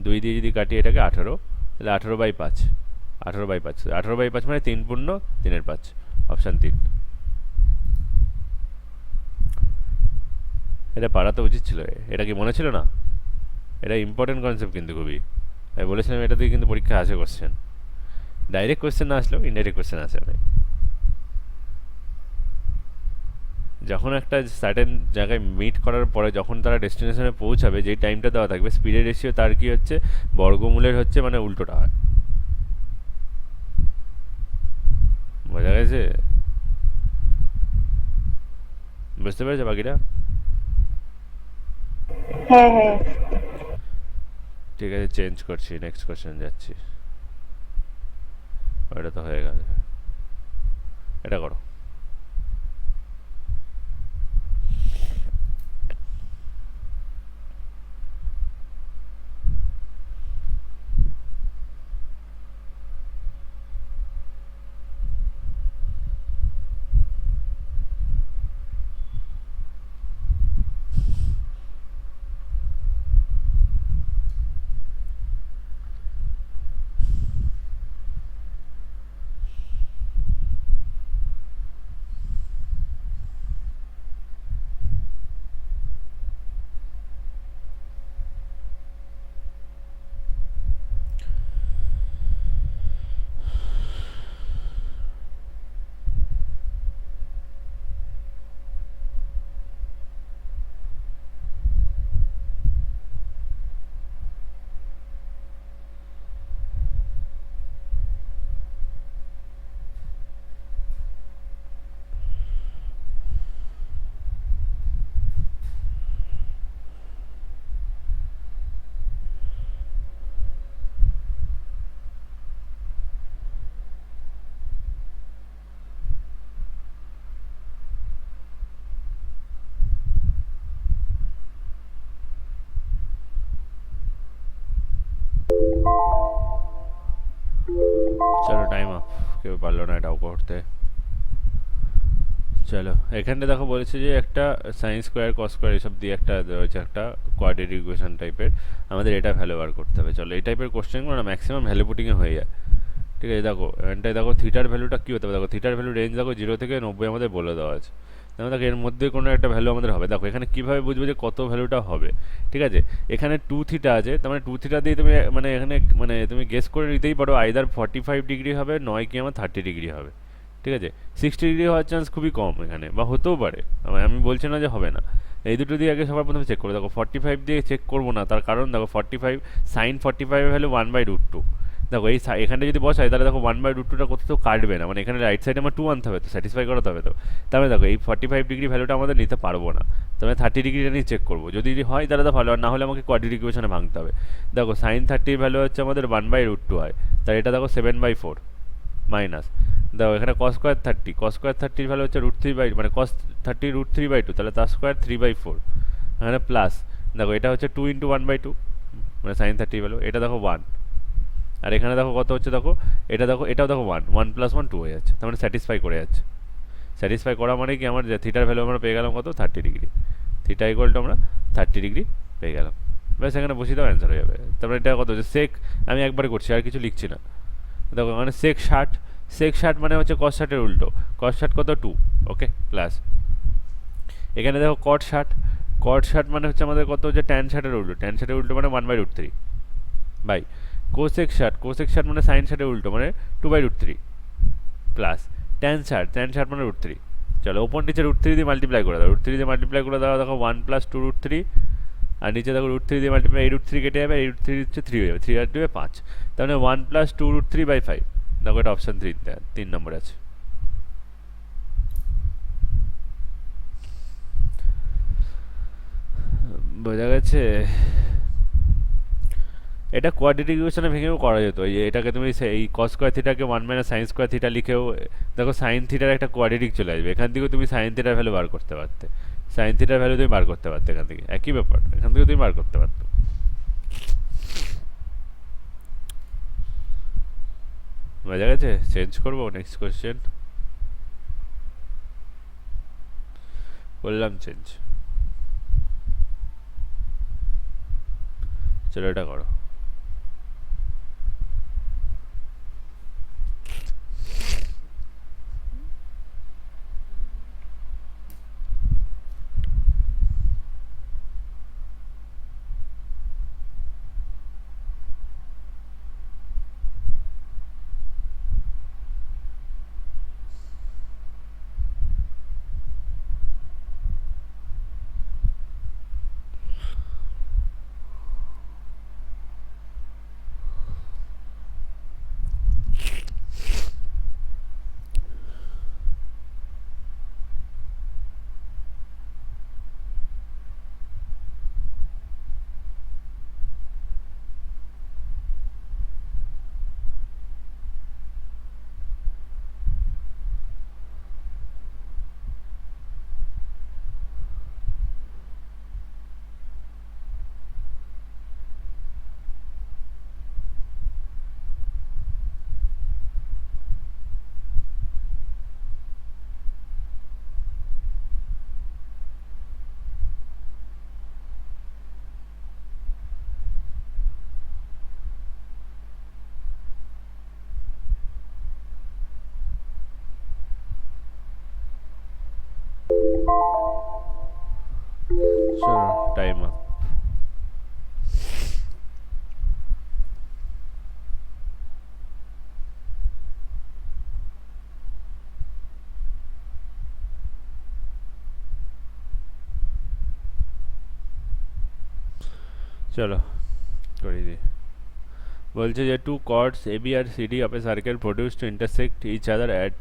2 দিয়ে যদি কাটি এটাকে 18, তাহলে 18/5, 18/5, 18/5 মানে 3/3/5, অপশান 3। এটা পারা তো উচিত ছিল, এটা কি মনে ছিল না? এটা ইম্পর্টেন্ট কনসেপ্ট কিন্তু খুবই, আমি বলেছিলাম এটা দিয়ে কিন্তু পরীক্ষা আসে কোশ্চেন, ডাইরেক্ট কোশ্চেন না আসলেও ইনডাইরেক্ট কোশ্চেন আসে অনেক। যখন একটা সার্টেন জায়গায় মিট করার পরে যখন তারা ডেস্টিনেশনে পৌঁছাবে, যেই টাইমটা দেওয়া থাকবে স্পিডের রেশিও তার কি হচ্ছে বর্গমূলের হচ্ছে মানে উল্টোটা হয়। বোঝা গেছে? বুঝতে পেরেছো বাকিটা? হ্যাঁ হ্যাঁ। ঠিক আছে, চেঞ্জ করছি, নেক্সট কোশ্চেন যাচ্ছি। ওটা তো হয়ে গেছে, এটা করো। কেউ পারলো না এটাও করতে। চলো এখানটা দেখো বলেছে যে একটা সাইন স্কোয়ার কস স্কোয়ার এসব দিয়ে একটা রয়েছে একটা কোয়াড্রেটিক ইকুয়েশন টাইপের, আমাদের এটা ভ্যালু বার করতে হবে। চলো এই টাইপের কোশ্চেনগুলো না ম্যাক্সিমাম ভ্যালু পুটিংয়ে হয়ে যায়। ঠিক আছে, দেখো এখানটায় দেখো থিটার ভ্যালুটা কী হতে হবে, দেখো থিটার ভ্যালু রেঞ্জ দেখো 0 থেকে 90 আমাদের বলে দেওয়া আছে। দেখো দেখো এর মধ্যে কোনো একটা ভ্যালু আমাদের হবে। দেখো এখানে কীভাবে বুঝবো যে কত ভ্যালুটা হবে, ঠিক আছে, এখানে 2 থিটা আছে, তার মানে 2 থিটা দিয়ে তুমি মানে এখানে মানে তুমি গেস করে নিতেই পারো আইদার 45 ডিগ্রি হবে, নয় কি আমার 30 ডিগ্রি হবে। ঠিক আছে, 60 ডিগ্রি হওয়ার চান্স খুবই কম এখানে, বা হতেও পারে, আমি বলছি না যে হবে না। এই দুটো দিয়ে আগে সবার প্রথমে চেক করো। দেখো 45 দিয়ে চেক করবো না, তার কারণ দেখো 45 সাইন 45 হলো 1/√2। দেখো এই এখানে যদি বসাই তাহলে দেখো 1/√2টা কোথাও কাটবে না, মানে এখানে রাইট সাইডে আমার 2 আনতে হবে, তো স্যাটিসফাই করাতে হবে। তো তাহলে দেখো এই 45 ডিগ্রি ভ্যালুটা আমাদের নিতে পারবো না, তাহলে 30 ডিগ্রিটা নিয়ে চেক করবো, যদি হয় তাহলে তো ভালো, আর না হলে আমাকে কোয়াড্রেটিক ইকুয়েশনে ভাঙতে হবে। দেখো সাইন 30 ভ্যালু হচ্ছে আমাদের 1/√2 হয়, তাই এটা দেখো 7/4 মাইনাস, দেখো এখানে cos square 30, cos square 30 value হচ্ছে √3 মানে কস 30 √3/2, তাহলে তার স্কোয়ার 3/4, এখানে প্লাস দেখো এটা হচ্ছে 2 × 1/2 মানে সাইন 30 ভ্যালু, এটা দেখো 1, আর এখানে দেখো কত হচ্ছে, দেখো এটা দেখো এটাও দেখো 1, 1 + 1 2 হয়ে যাচ্ছে, তার মানে স্যাটিসফাই করে যাচ্ছে। স্যাটিসফাই করা মানে কি আমার থিটার ভ্যালু আমরা পেয়ে গেলাম কত 30 ডিগ্রি, থিটা ইকুয়াল টু আমরা 30 ডিগ্রি পেয়ে গেলাম। ব্যাস এখানে বসিয়ে দাও অ্যান্সার হয়ে যাবে। তারপরে এটা কত হচ্ছে সেক, আমি একবারে করছি আর কিছু লিখছি না। দেখো মানে সেক 60, সেক 60 মানে হচ্ছে কস 60 এর উল্টো, কস 60 কত 2, ওকে প্লাস এখানে দেখো কট 60, কট 60 মানে হচ্ছে আমাদের কত হচ্ছে ট্যান 60 এর উল্টো, ট্যান 60 এর উল্টো মানে 1/√3 বাই কোসেক 60, কোসেক 60 মানে সাইন 60 এর উল্টো মানে 2/√3 প্লাস ট্যান 60, ট্যান 60 মানে √3। চলো ওপর নিচে √3 দিয়ে মাল্টিপ্লাই করে দাও, √3 দিয়ে মাল্টিপ্লাই করে দাও, দেখো 1 + 2√3, আর নিচে দেখো √3 দিয়ে মাল্টিপ্লাই, এই √3 কেটে যাবে, এই √3 হচ্ছে 3 হয়ে যাবে, 3 আর 2 5, তার মানে 1 + 2√3/5। দেখো এটা অপশন 3 নম্বর আছে। বোঝা গেছে? এটা কোয়াড্রেটিক ইকুয়েশনে ভেঙেও করা যেত, এটাকে তুমি এই কস স্কোয়ার থিটাকে 1 - সাইন স্কোয়ার থিটা লিখেও দেখো সাইন থিটার একটা কোয়াড্রেটিক চলে আসবে, এখান থেকেও তুমি সাইন থিটার ভ্যালু বার করতে পারতে, সাইন থিটার ভ্যালু তুমি বার করতে পারতে, এখান থেকে একই ব্যাপার, এখান থেকে তুমি বার করতে পারতো। বোঝা গেছে? চেঞ্জ করবো, নেক্সট কোয়েশ্চেন করলাম চেঞ্জ। চলো এটা করো। চলো টাইম আপ। চলো করিয়ে দিই। বলছে যে two chords AB and CD of a circle produced to intersect each other at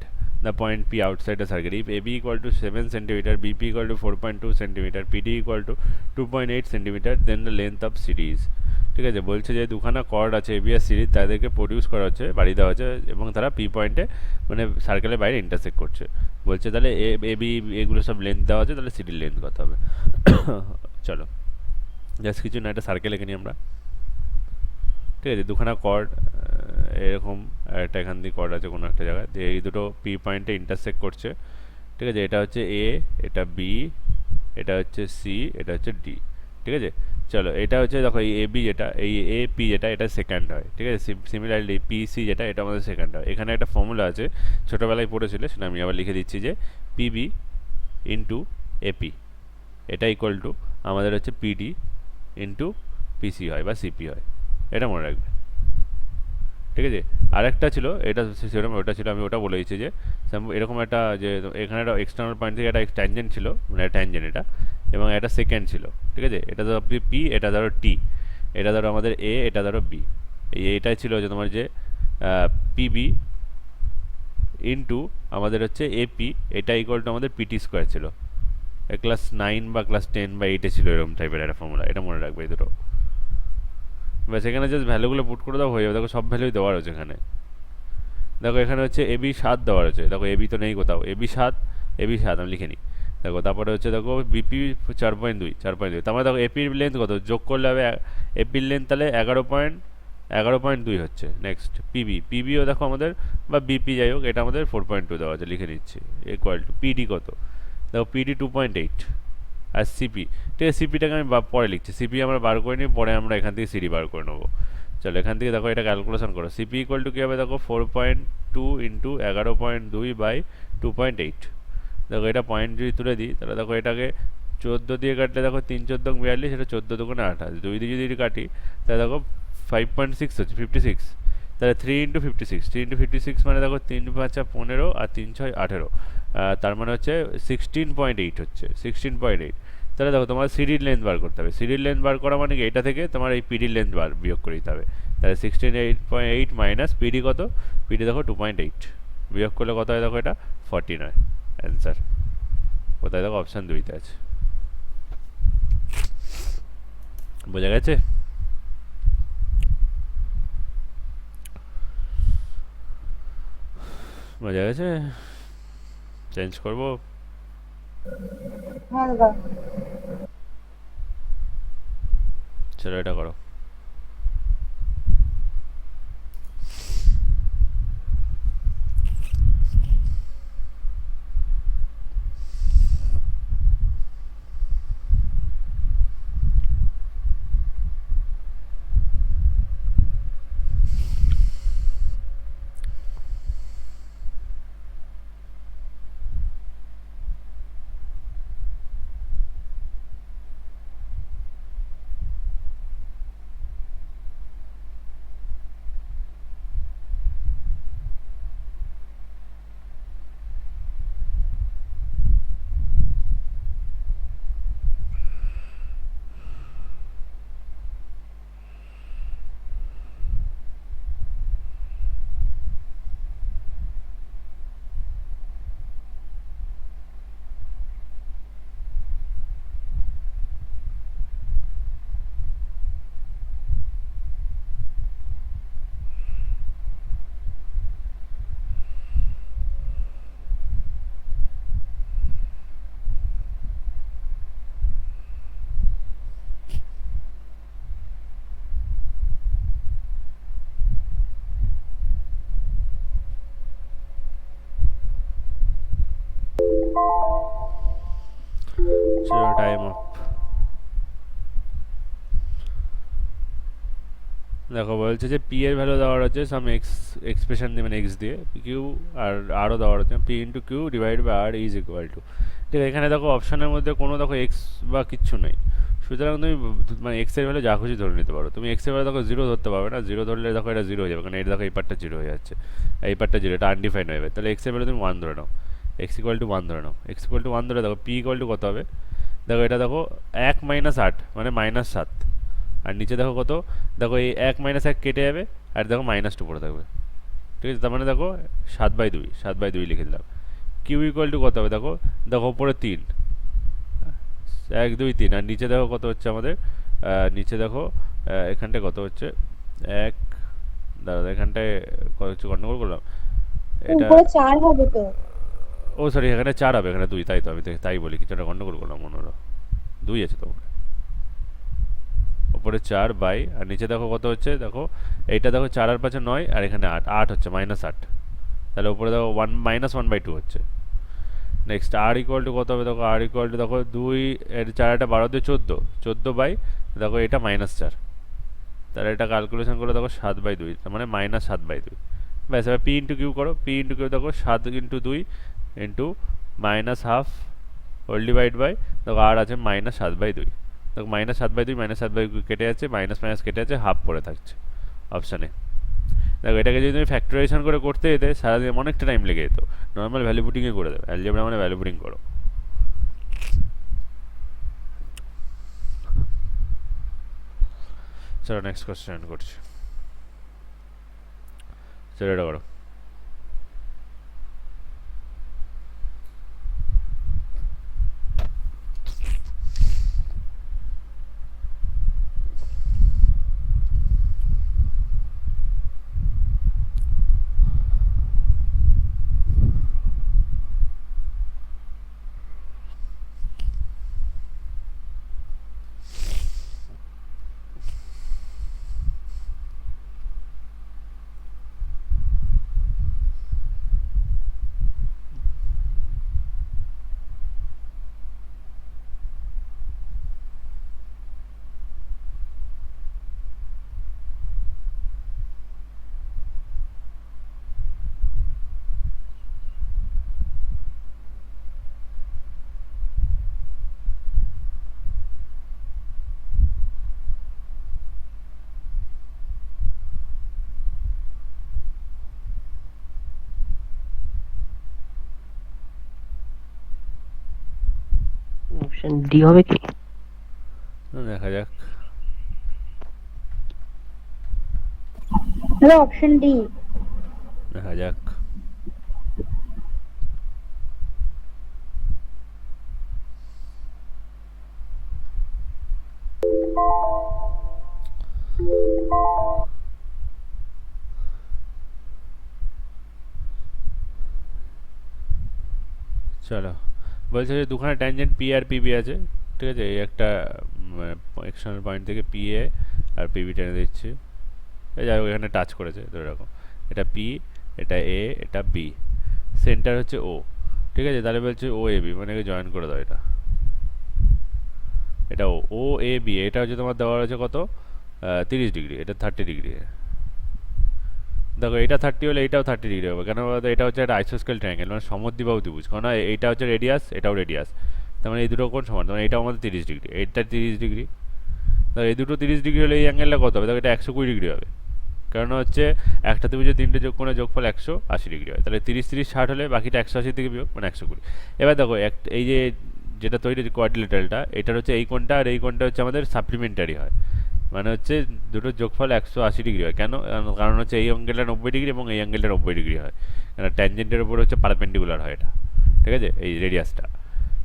the point P outside the circle. If AB equal to 7 cm, BP equal to 4.2 cm, PD equal to 2.8 cm, then the length of CD is. ঠিক আছে, বলছে যে দুখানা cord আছে AB আর CD, তাদেরকে produce করা হচ্ছে, বাড়ি দেওয়া হচ্ছে, এবং তারা পি পয়েন্টে মানে সার্কেলের বাইরে ইন্টারসেক্ট করছে। বলছে তাহলে এবি এগুলো সব লেন্থ দেওয়া আছে, তাহলে সিডির লেন্থ কত হবে। চলো জাস্ট কিছু না, একটা সার্কেল এখানে আমরা, ঠিক আছে, দুখানা কর্ড এরকম আর একটা এখান দিয়ে কর্ড আছে কোনো একটা জায়গায়, দিয়ে এই দুটো পি পয়েন্টে ইন্টারসেক্ট করছে, ঠিক আছে। এটা হচ্ছে এ, এটা বি, এটা হচ্ছে সি, এটা হচ্ছে ডি, ঠিক আছে। চলো এটা হচ্ছে দেখো এই এ বি যেটা, এই এ পি যেটা, এটা সেকেন্ড হয়, ঠিক আছে। সিমিলারলি পি সি যেটা, এটা আমাদের সেকেন্ড হয়। এখানে একটা ফর্মুলা আছে ছোটোবেলায় পড়েছিল, সেটা আমি আবার লিখে দিচ্ছি যে পিবি ইন্টু এপি এটা ইকুয়াল টু আমাদের হচ্ছে পিডি ইন্টু পিসি হয় বা সিপি হয়, এটা মনে রাখবে, ঠিক আছে। আরেকটা ছিল এটা সেরকম, ওটা ছিল আমি ওটা বলে দিচ্ছি যে এরকম একটা যে এখানে একটা এক্সটার্নাল পয়েন্ট থেকে একটা ট্যানজেন্ট ছিল, মানে ট্যানজেন্ট এটা, এবং একটা সেকেন্ড ছিল, ঠিক আছে। এটা ধরো পি, এটা ধরো টি, এটা ধরো আমাদের এ, এটা ধরো বি। এইটাই ছিল যে তোমার যে পিবি ইন্টু আমাদের হচ্ছে এপি, এটা ইকুয়াল টু আমাদের পিটি স্কোয়ার ছিল। ক্লাস 9 বা ক্লাস 10 বা 8-এ ছিল এরকম টাইপের একটা ফর্মুলা, এটা মনে রাখবে এই দুটো। ব্যাস এখানে জাস্ট ভ্যালুগুলো পুট করে দাও, হয়ে যাবে। দেখো সব ভ্যালুই দেওয়া রয়েছে এখানে। দেখো এখানে হচ্ছে এবি 7 দেওয়া রয়েছে, দেখো এবি তো নেই কোথাও, এবি 7, এবি 7 আমি লিখে নিই। দেখো তারপরে হচ্ছে দেখো বিপি 4.2, 4.2, তার মানে দেখো এপির লেন্থ কত, যোগ করলে হবে এপির লেন্থ তাহলে 11.2 হচ্ছে। নেক্সট পিবি, পিবিও দেখো আমাদের, বা বিপি যাই হোক, এটা আমাদের 4.2 দেওয়া আছে, লিখে নিচ্ছি। ইকুয়াল টু পিডি কত, দেখো পিডি 2.8, আর সিপি, ঠিক আছে। সিপিটাকে আমি পরে লিখছি, সিপি আমরা বার করে নিই, পরে আমরা এখান থেকে সিডি বার করে নেবো। চলো এখান থেকে দেখো এটা ক্যালকুলেশন করো, সিপি ইকুয়াল টু কী হবে দেখো 4.2 ইন্টু 11.2 বাই 2.8। দেখো এটা পয়েন্ট যদি তুলে দিই তাহলে দেখো এটাকে 14 দিয়ে কাটলে দেখো 3 14 42, সেটা 14 দুগুণে 28, 2 দিয়ে যদি কাটি তাহলে দেখো 5.6 হচ্ছে 56, তাহলে 3 ইন্টু 56, 3 ইন্টু 56 মানে দেখো 3 5 15 আর 3 6 18, তার মানে হচ্ছে 16.8 হচ্ছে, 16.8। তাহলে দেখো তোমার সিডির লেন্থ বার করতে হবে, সিডির লেন্থ বার করা মানে কি, এটা থেকে তোমার এই পিডির লেন্থ বিয়োগ করে দিতে হবে। তাহলে 16.8 মাইনাস পিডি কত, পিডি দেখো 2.8, বিয়োগ করলে কত হয় দেখো এটা 49 অ্যান্সার। কোথায় দেখো অপশান 2-তে আছে, বোঝা গেছে। বোঝা গেছে, চেঞ্জ করবো। চলো এটা করো। চলো টাইম আপ। দেখো বলছে যে পি এর ভ্যালু দেওয়া রয়েছে সাম এক্সপ্রেশন দিয়ে, মানে এক্স দিয়ে, কিউ আর আরও দেওয়া রয়েছে, p into q divide by r is equal to, ঠিক আছে। এখানে দেখো অপশানের মধ্যে কোনো দেখো এক্স বা কিচ্ছু নেই, সুতরাং তুমি মানে এক্স এর ভ্যালু যা খুশি ধরে নিতে পারো। তুমি এক্স এর ভ্যালু দেখো 0 ধরতে পারবে না, 0 ধরলে দেখো এটা 0 হয়ে যাবে, কারণ এটা দেখো এই পার্টটা 0 হয়ে যাচ্ছে, এই পার্টটা 0, এটা আনডিফাইন্ড হয়ে যাবে। তাহলে এক্স এর ভ্যালু তুমি 1 ধরে নাও, এক্স ইকুয়াল টু 1 ধরে নাও, এক্স ইকুয়াল টু 1 ধরে দেখো পি ইকুয়াল টু কত হবে, দেখো এটা দেখো 1 মাইনাস 8 মানে -7, আর নিচে দেখো কত, দেখো এই 1 - 1 কেটে যাবে, আর দেখো -2 পড়ে থাকবে, ঠিক আছে। তার মানে দেখো 7/2, 7/2 লিখে দিলাম। কিউ ইকুয়াল টু কত হবে দেখো, দেখো উপরে 3, 1 2 3, আর নিচে দেখো কত হচ্ছে আমাদের, নিচে দেখো এখানটায় কত হচ্ছে 1, দাঁড়া এখানটায় কত হচ্ছে গন্ডগোল করলাম, এটা 4 হবে তো, ও সরি এখানে 4 হবে, এখানে 2, তাই তো আমি তাই বলি, কিছুটা গন্ডগোল করলাম, মনে হলো 2 আছে তো উপরে 4 বাই, আর নিচে দেখো কত হচ্ছে, দেখো এইটা দেখো 4 আর 5 9 আর এখানে 8 8 হচ্ছে -8, তাহলে উপরে দেখো 1 -1/2 হচ্ছে। নেক্সট আর ইকুয়াল টু কত হবে দেখো, আর ইকুয়াল টু দেখো 2 এর 4 টা 12 দিয়ে 14, 14 বাই দেখো এটা -4, তাহলে এটা ক্যালকুলেশন করে দেখো 7/2, তার মানে -7/2। ব্যাস, এবার পি ইন্টু কিউ করো, পি ইন্টু কিউ দেখো 7 into 2 into -1/2 whole divide by দেখো আর আছে -7/2, দেখো -7/2 -7/2 কেটে যাচ্ছে, মাইনাস মাইনাস কেটে যাচ্ছে, হাফ পড়ে থাকছে অপশানে। দেখো এটাকে যদি তুমি ফ্যাক্টরাইজেশন করে করতে যেতে সারাদিন অনেকটা টাইম লেগে যেত, নর্মাল ভ্যালু পুটিংয়ে করে দেবে, অ্যালজেব্রা মানে ভ্যালু পুটিং করো। চলো নেক্সট কোশ্চেন করছি, চলো এটা করো। অপশন ডি হবে কি? দেখা যাক। Hello, option D. দেখা যাক। চলো, বলছে যে দুখানে ট্যানজেন্ট পি আর পিবি আছে, ঠিক আছে, এই একটা এক্সটার্নাল পয়েন্ট থেকে পি এ আর পিবি টেনে দিচ্ছি, এই যাই হোক এখানে টাচ করেছে ধরে রাখো, এটা পি, এটা এ, এটা বি, সেন্টার হচ্ছে ও, ঠিক আছে, তাহলে বলছে ও এ বি, মানে জয়েন করে দাও এটা, এটা ও, ও এ বি, এটা হচ্ছে তোমার দেওয়া রয়েছে কত 30 ডিগ্রি, এটা 30 ডিগ্রি। দেখো এটা 30 হলে এটাও 30 ডিগ্রি হবে, কেন বলতো এটা হচ্ছে একটা আইসোস্কেল ট্রায়াঙ্গেল, মানে সমদ্বিবাহু ত্রিভুজ, কারণ এইটা হচ্ছে রেডিয়াস, এটাও রেডিয়াস, তার মানে এই দুটো কোণ সমান, তার মানে এটাও আমাদের 30 ডিগ্রি, এইটা 30 ডিগ্রি। দেখো এই দুটো 30 ডিগ্রি হলে এই অ্যাঙ্গেলটা কত হবে, দেখো এটা 120 ডিগ্রি হবে, কারণ হচ্ছে একটা ত্রিভুজের তিনটে যোগ কোণের যোগফল 180 ডিগ্রি হয়, তাহলে 30 30 60 হলে বাকিটা 180 থেকে বিয়োগ মানে 120। এবার দেখো এই যে যেটা তৈরি কোয়াড্রিলেটারালটা, এটার হচ্ছে এই কোণটা আর এই কোণটা হচ্ছে আমাদের সাপ্লিমেন্টারি হয়, মানে হচ্ছে দুটো যোগফল 180 ডিগ্রি হয়, কেন, কারণ হচ্ছে এই অ্যাঙ্গেলটা 90 ডিগ্রি এবং এই অ্যাঙ্গেলটা 90 ডিগ্রি হয়, কারণ ট্যানজেন্টের উপর হচ্ছে পারপেন্ডিকুলার হয় এটা, ঠিক আছে, এই রেডিয়াসটা,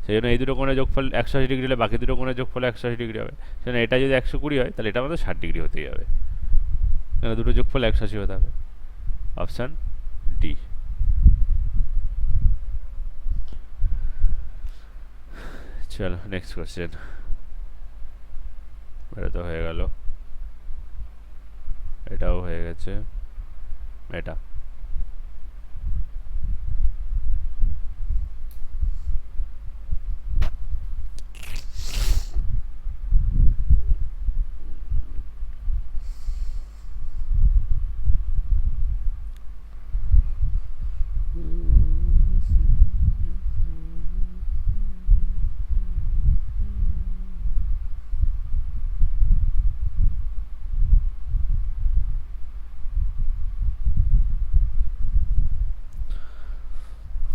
সেই জন্য এই দুটো কোণের যোগফল 180 ডিগ্রি হলে বাকি দুটো কোণের যোগফল 180 ডিগ্রি হবে, সেজন্য এটা যদি 120 হয় তাহলে এটা আমাদের 60 ডিগ্রি হতেই হবে, কারণ দুটো যোগফল 180 হতে হবে। Option D. চলো নেক্সট কোশ্চেন, এটা তো হয়ে গেল, এটাও হয়ে গেছে, এটা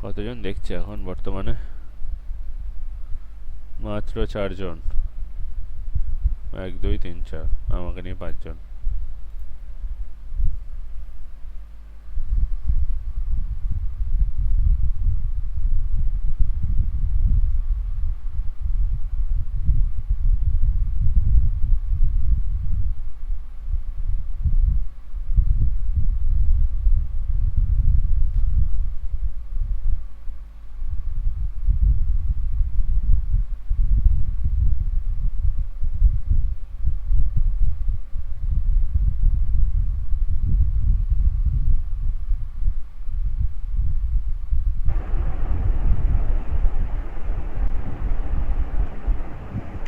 কতজন দেখছে এখন বর্তমানে, মাত্র 4 জন, 1 2 3 4, আমাকে নিয়ে 5 জন।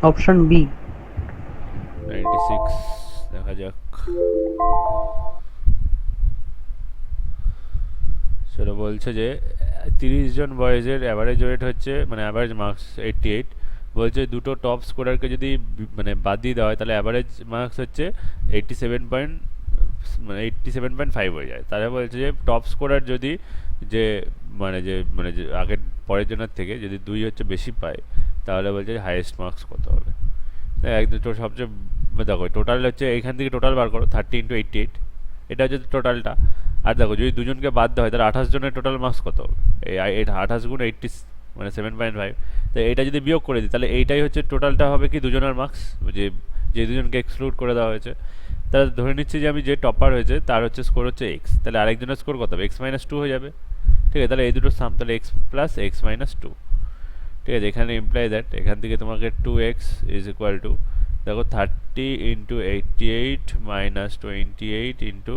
Option B. 96 দেখা যাক। সেটা বলছে যে 30 জন বয়েজের অ্যাভারেজ ওয়েট হচ্ছে মানে অ্যাভারেজ মার্কস 88। বলছে দুটো টপ স্কোরারকে যদি মানে বাদ দিয়ে দেওয়া হয় তাহলে অ্যাভারেজ মার্কস হচ্ছে 87 পয়েন্ট মানে 87.5 হয়ে যায়। তাহলে বলছে যে টপ স্কোরার যদি যে যে আগের পরের জনের থেকে যদি 2 হচ্ছে বেশি পায় তাহলে বলছে হাইয়েস্ট মার্কস কত হবে। একদম তো সবচেয়ে দেখো টোটাল হচ্ছে এইখান থেকে টোটাল বার করো 30 × 88, এটা হচ্ছে টোটালটা। আর দেখো যদি দুজনকে বাদ দেওয়া হয় তাহলে 28 জনের টোটাল মার্কস কত হবে, এই 28 গুণ 80 মানে 7.5। তো এইটা যদি বিয়োগ করে দিই তাহলে এইটাই হচ্ছে টোটালটা হবে কি দুজনের মার্কস, যে যে দুজনকে এক্সক্লুড করে দেওয়া হয়েছে। তাহলে ধরে নিচ্ছি যে আমি যে টপার হয়েছে তার হচ্ছে স্কোর হচ্ছে এক্স, তাহলে আরেকজনের স্কোর কত হবে x-2 হয়ে যাবে। ঠিক আছে, তাহলে এই দুটো সাম তাহলে x + x-2। ঠিক আছে, এখানে ইমপ্লাই দ্যাট এখান থেকে তোমাকে 2x = দেখো 30 × 88 - 28 ×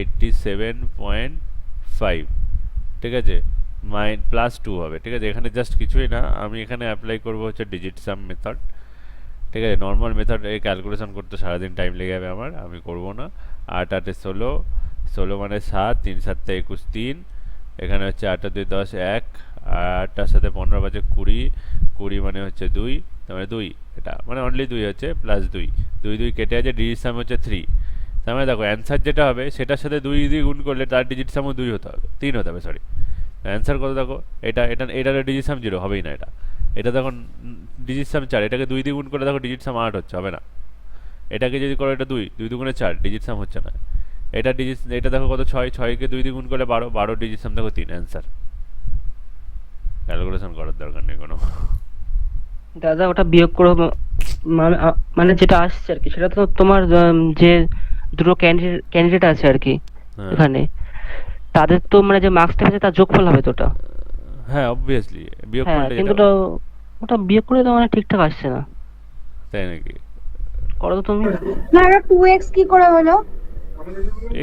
87.5। ঠিক আছে, +2 হবে। ঠিক আছে, এখানে জাস্ট কিছুই না, আমি এখানে অ্যাপ্লাই করব হচ্ছে ডিজিট সাম মেথড। ঠিক আছে, নর্মাল মেথড এই ক্যালকুলেশন করতে সারাদিন টাইম লেগে যাবে আমার, আমি করব না। 8 × 8 = 16, 16 মানে 7, 3 × 7 = 21, 3। এখানে হচ্ছে 8 × 2 = 10, 1। 8টার সাথে 15 = 20, 20 মানে হচ্ছে 2, তার মানে 2, এটা মানে অনলি 2 হচ্ছে +2, 2 2 কেটে আছে, ডিজিট সাম হচ্ছে 3। তার মানে দেখো অ্যান্সার যেটা হবে সেটার সাথে 2 দিয়ে গুণ করলে তার ডিজিট সামও 2 হতে হবে, 3 হতে হবে, সরি। অ্যান্সার কত দেখো, এটার ডিজিট সাম 0 হবেই না। এটা দেখো ডিজিট সাম 4, এটাকে 2 দিয়ে গুণ করলে দেখো ডিজিট সাম 8 হচ্ছে, হবে না। এটাকে যদি করো এটা 2 2 2 4, ডিজিট সাম হচ্ছে না। এটা দেখো কত 6, 6কে 2 দিয়ে গুণ করলে 12, 12 ডিজিট সাম দেখো 3, অ্যান্সার। ক্যালকুলেশন করার দরকার নেই কোনো। দাদা ওটা বিয়োগ করো, মানে মানে যেটা আসছে আর কি সেটা তো তোমার যে দুটো ক্যান্ডিডেট আছে আর কি হ্যাঁ এখানে, তাদের তো মানে যে মার্কসটা আছে তার যোগফল হবে তো ওটা। হ্যাঁ, অবভিয়াসলি বিয়োগ হ্যাঁ করলে কিন্তু যেটা। ওটা ওটা বিয়োগ করে তো মানে ঠিকঠাক আসছে না। তাই নাকি? করো তো তুমি। না, এটা 2x কি করে হলো?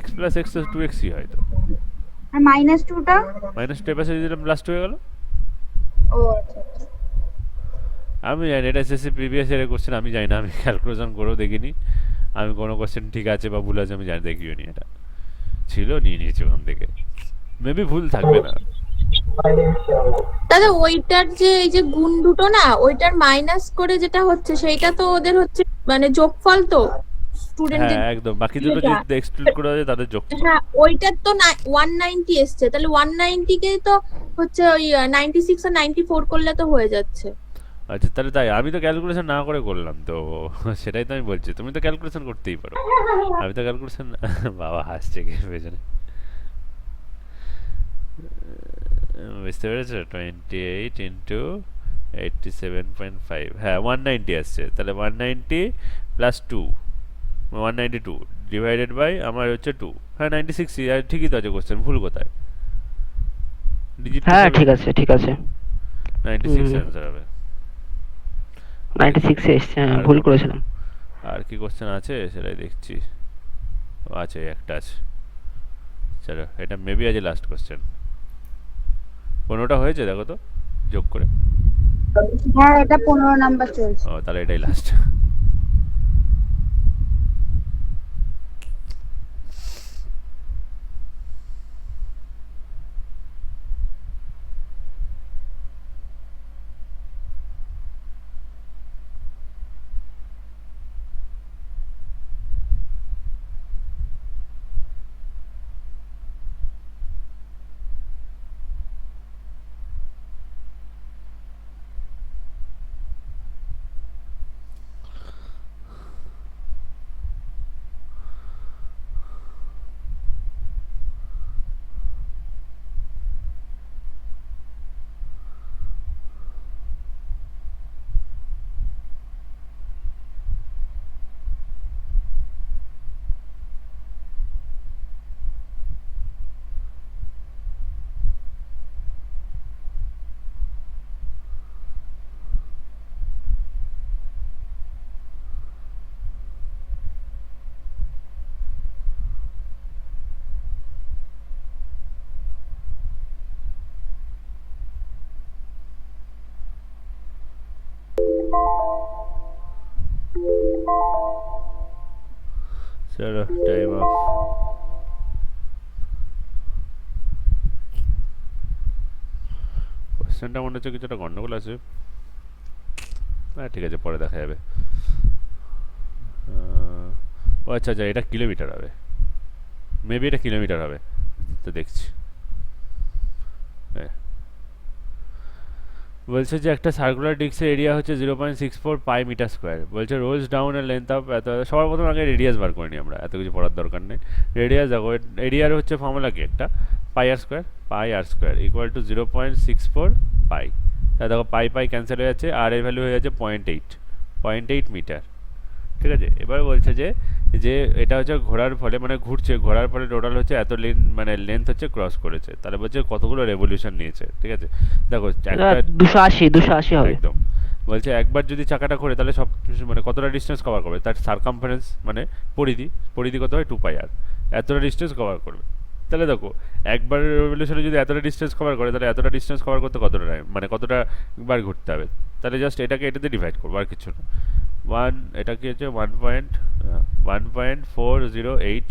x + x তো 2x ই হয় তো। আর -2টা? -2 এর পাশে যদি দিলাম +2 হয়ে গেল। ও আচ্ছা আচ্ছা। আমি জানি এটা এসএসসি প্রিভিয়াস ইয়ারের কোশ্চেন, আমি জানি না, আমি ক্যালকুলেশন করেও দেখিনি। আমি কোনো কোশ্চেন ঠিক আছে বা ভুল আছে আমি জানি দেখিও নি, এটা ছিল নিয়ে নিয়েছি ওখান থেকে, মেবি ভুল থাকবে না। দাদা ওইটার যে এই যে গুণ দুটো না, ওইটার মাইনাস করে যেটা হচ্ছে সেইটা তো ওদের হচ্ছে মানে যোগফল তো হ্যাঁ স্টুডেন্টের একদম, বাকি দুটো যেটা। যদি এক্সক্লুড করে দেয় তাদের যোগফল। হ্যাঁ, ওইটার তো 190 এসছে, তাহলে 190 কে তো হচ্ছে ওই 96 আর 94 করলে তো হয়ে যাচ্ছে। আচ্ছা তাহলে তাই, আমি তো ক্যালকুলেশন না করে করলাম তো। সেটাই তো আমি বলছি, তুমি তো ক্যালকুলেশন করতেই পারো, আমি তো ক্যালকুলেশন। বাবা হাসছে কে পেছনে, বুঝতে পেরেছো? 28 × 87.5, হ্যাঁ 190 আসছে, তাহলে 190 + 2, 192 ডিভাইডেড বাই আমার হচ্ছে 2। হ্যাঁ 96, ঠিকই তো আছে, কোশ্চেন ভুল কোথায়? ডিজিট হ্যাঁ ঠিক আছে ঠিক আছে। 96 অ্যান্সার হবে। 96 এ এসছে, হ্যাঁ আর ভুল কোনো করেছিলাম। আর কি কোশ্চেন আছে সেটাই দেখছি। ও আছে, একটা আছে, চলো এটা মেবি আজ লাস্ট কোশ্চেন। 15টা হয়েছে দেখো তো যোগ করে। হ্যাঁ, এটা 15 নাম্বার চলছে। ও তাহলে এটাই লাস্ট। চলো টাইম অফ। কোশ্চেনটা মনে হচ্ছে কিছুটা গন্ডগোল আছে। হ্যাঁ ঠিক আছে, পরে দেখা যাবে। ও আচ্ছা আচ্ছা, এটা কিলোমিটার হবে, মেবি এটা কিলোমিটার হবে, তো দেখছি। হ্যাঁ, বলছে যে একটা সার্কুলার ডিস্কের এরিয়া হচ্ছে 0.64 পাই মিটার স্কোয়ার। বলছে রোলস ডাউন এর লেন্থ অফ এত, সবার প্রথম আগে রেডিয়াস বার করে নিই আমরা, এত কিছু পড়ার দরকার নেই। রেডিয়াস দেখো, এরিয়ার হচ্ছে ফর্মুলা কি একটা, পাই আর স্কোয়ার ইকুয়াল টু 0.64 পাই। দেখো পাই পাই ক্যান্সেল হয়ে যাচ্ছে, আর এর ভ্যালু হয়ে যাচ্ছে 0.8 মিটার। ঠিক আছে, এবার বলছে যে যে এটা হচ্ছে ঘোরার ফলে, মানে ঘুরছে, ঘোরার ফলে টোটাল হচ্ছে এত মানে লেন্থ হচ্ছে ক্রস করেছে, তাহলে বলছে কতগুলো রেভলিউশন নিয়েছে। ঠিক আছে, দেখো একটা 280 হবে। একদম, বলছে একবার যদি চাকাটা ঘোরে তাহলে সব মানে কতটা ডিস্টেন্স কভার করবে, তার সার্কামফারেন্স মানে পরিধি কত হয় 2 পাই আর, এতটা ডিস্টেন্স কভার করবে। তাহলে দেখো একবার রেভলিউশনে যদি এতটা ডিস্টেন্স কভার করে, তাহলে এতটা ডিস্টেন্স কভার করতে কতটা টাইম, মানে কতটা বার ঘুরতে হবে। তাহলে জাস্ট এটাকে এটাতে ডিভাইড করবো, আর কিছু না। এটা কি হচ্ছে 1.408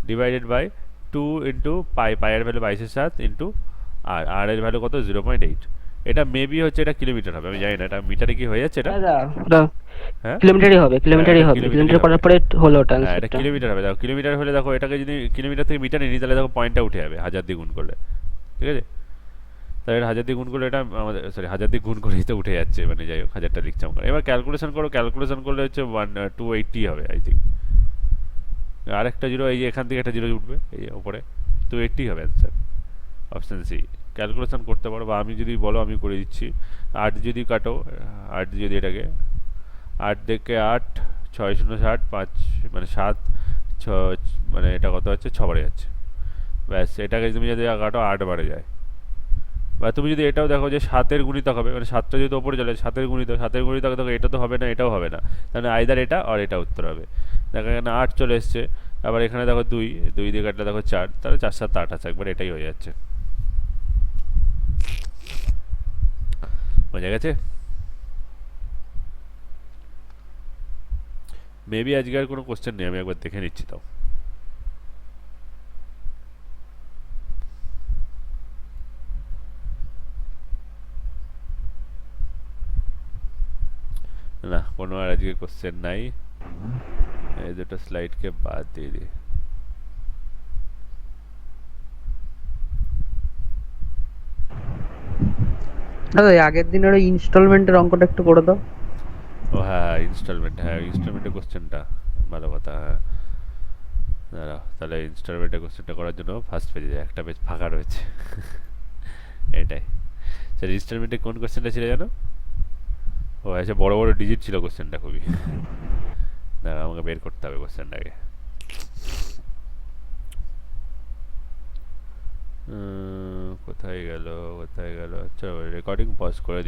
ডিভাইডেড বাই 2 ইন্টু পাইয়ের ভ্যালু 22/7 ইন্টু আর এর ভ্যালু কত 0.8। এটা মেবি হচ্ছে এটা কিলোমিটার হবে, আমি জানি না এটা মিটারে কি হয়ে যাচ্ছে এটা। দাদা ওটা হ্যাঁ কিলোমিটারই হবে, কিলোমিটারই এটা হবে, কিলোমিটারই কিলোমিটার হবে। করার পরে হলো ওটা হ্যাঁ এটা আনসারটা। কিলোমিটার হবে, দেখো কিলোমিটার হলে দেখো এটাকে যদি কিলোমিটার থেকে মিটারে নিই, তাহলে দেখো পয়েন্টটা উঠে যাবে 1000 দিয়ে গুণ করলে। ঠিক আছে, তাহলে 1000 দিয়ে গুণ করলে এটা আমাদের, সরি 1000 দিয়ে গুণ করেই তো উঠে যাচ্ছে, মানে যাই হোক 1000টা লিখছি আমরা। এবার ক্যালকুলেশন করলে হচ্ছে 280 হবে আই থিঙ্ক। আরেকটা জিরো, এই যে এখান থেকে একটা জিরো উঠবে এই যে উপরে, 280 হবে অ্যান্সার, অপশান সি। ক্যালকুলেশন করতে পারো, বা আমি যদি বলো আমি করে দিচ্ছি। 8 যদি কাটো, 8 যদি এটাকে 8 দেখে 8 6 0 60 5 মানে 7 6, মানে এটা কত হচ্ছে 6 বারে যাচ্ছে। ব্যাস, এটাকে তুমি যদি কাটো 8 বারে যায়। বা তুমি যদি এটাও দেখো যে 7-এর গুণিতক হবে, মানে 7টা যদি ওপরে চলে 7-এর গুণিতক দেখো এটা তো হবে না, এটাও হবে না, তাহলে আইদার এটা আর এটা উত্তর হবে। দেখো এখানে 8 চলে এসছে, আবার এখানে দেখো 2 দিয়ে কাটলে দেখো 4, তাহলে 4 7 8 আছে, একবার এটাই হয়ে যাচ্ছে। বোঝা গেছে? মেবি আজকে আর কোনো কোশ্চেন নেই, আমি একবার দেখে নিচ্ছি তাও। না, কোনো আর আজকে কোশ্চেন নাই, এই দুটো স্লাইডকে বাদ দিয়ে দিই। দাদা এই আগের দিনের ওই ইনস্টলমেন্টের অঙ্কটা একটু করে দাও। ও হ্যাঁ, ইনস্টলমেন্টের কোশ্চেনটা ভালো কথা। হ্যাঁ দাঁড়াও, তাহলে ইনস্টলমেন্টের কোশ্চেনটা করার জন্য ফার্স্ট পেজে একটা পেজ ফাঁকা রয়েছে। এটাই স্যার, ইনস্টলমেন্টে কোন কোশ্চেনটা ছিল জানো? ও আচ্ছা, বড় বড় ডিজিট ছিল কোশ্চেনটা খুবই। দাঁড়া, আমাকে বের করতে হবে কোশ্চেনটাকে। কোথায় গেল, চলো রেকর্ডিং পজ করে দিই।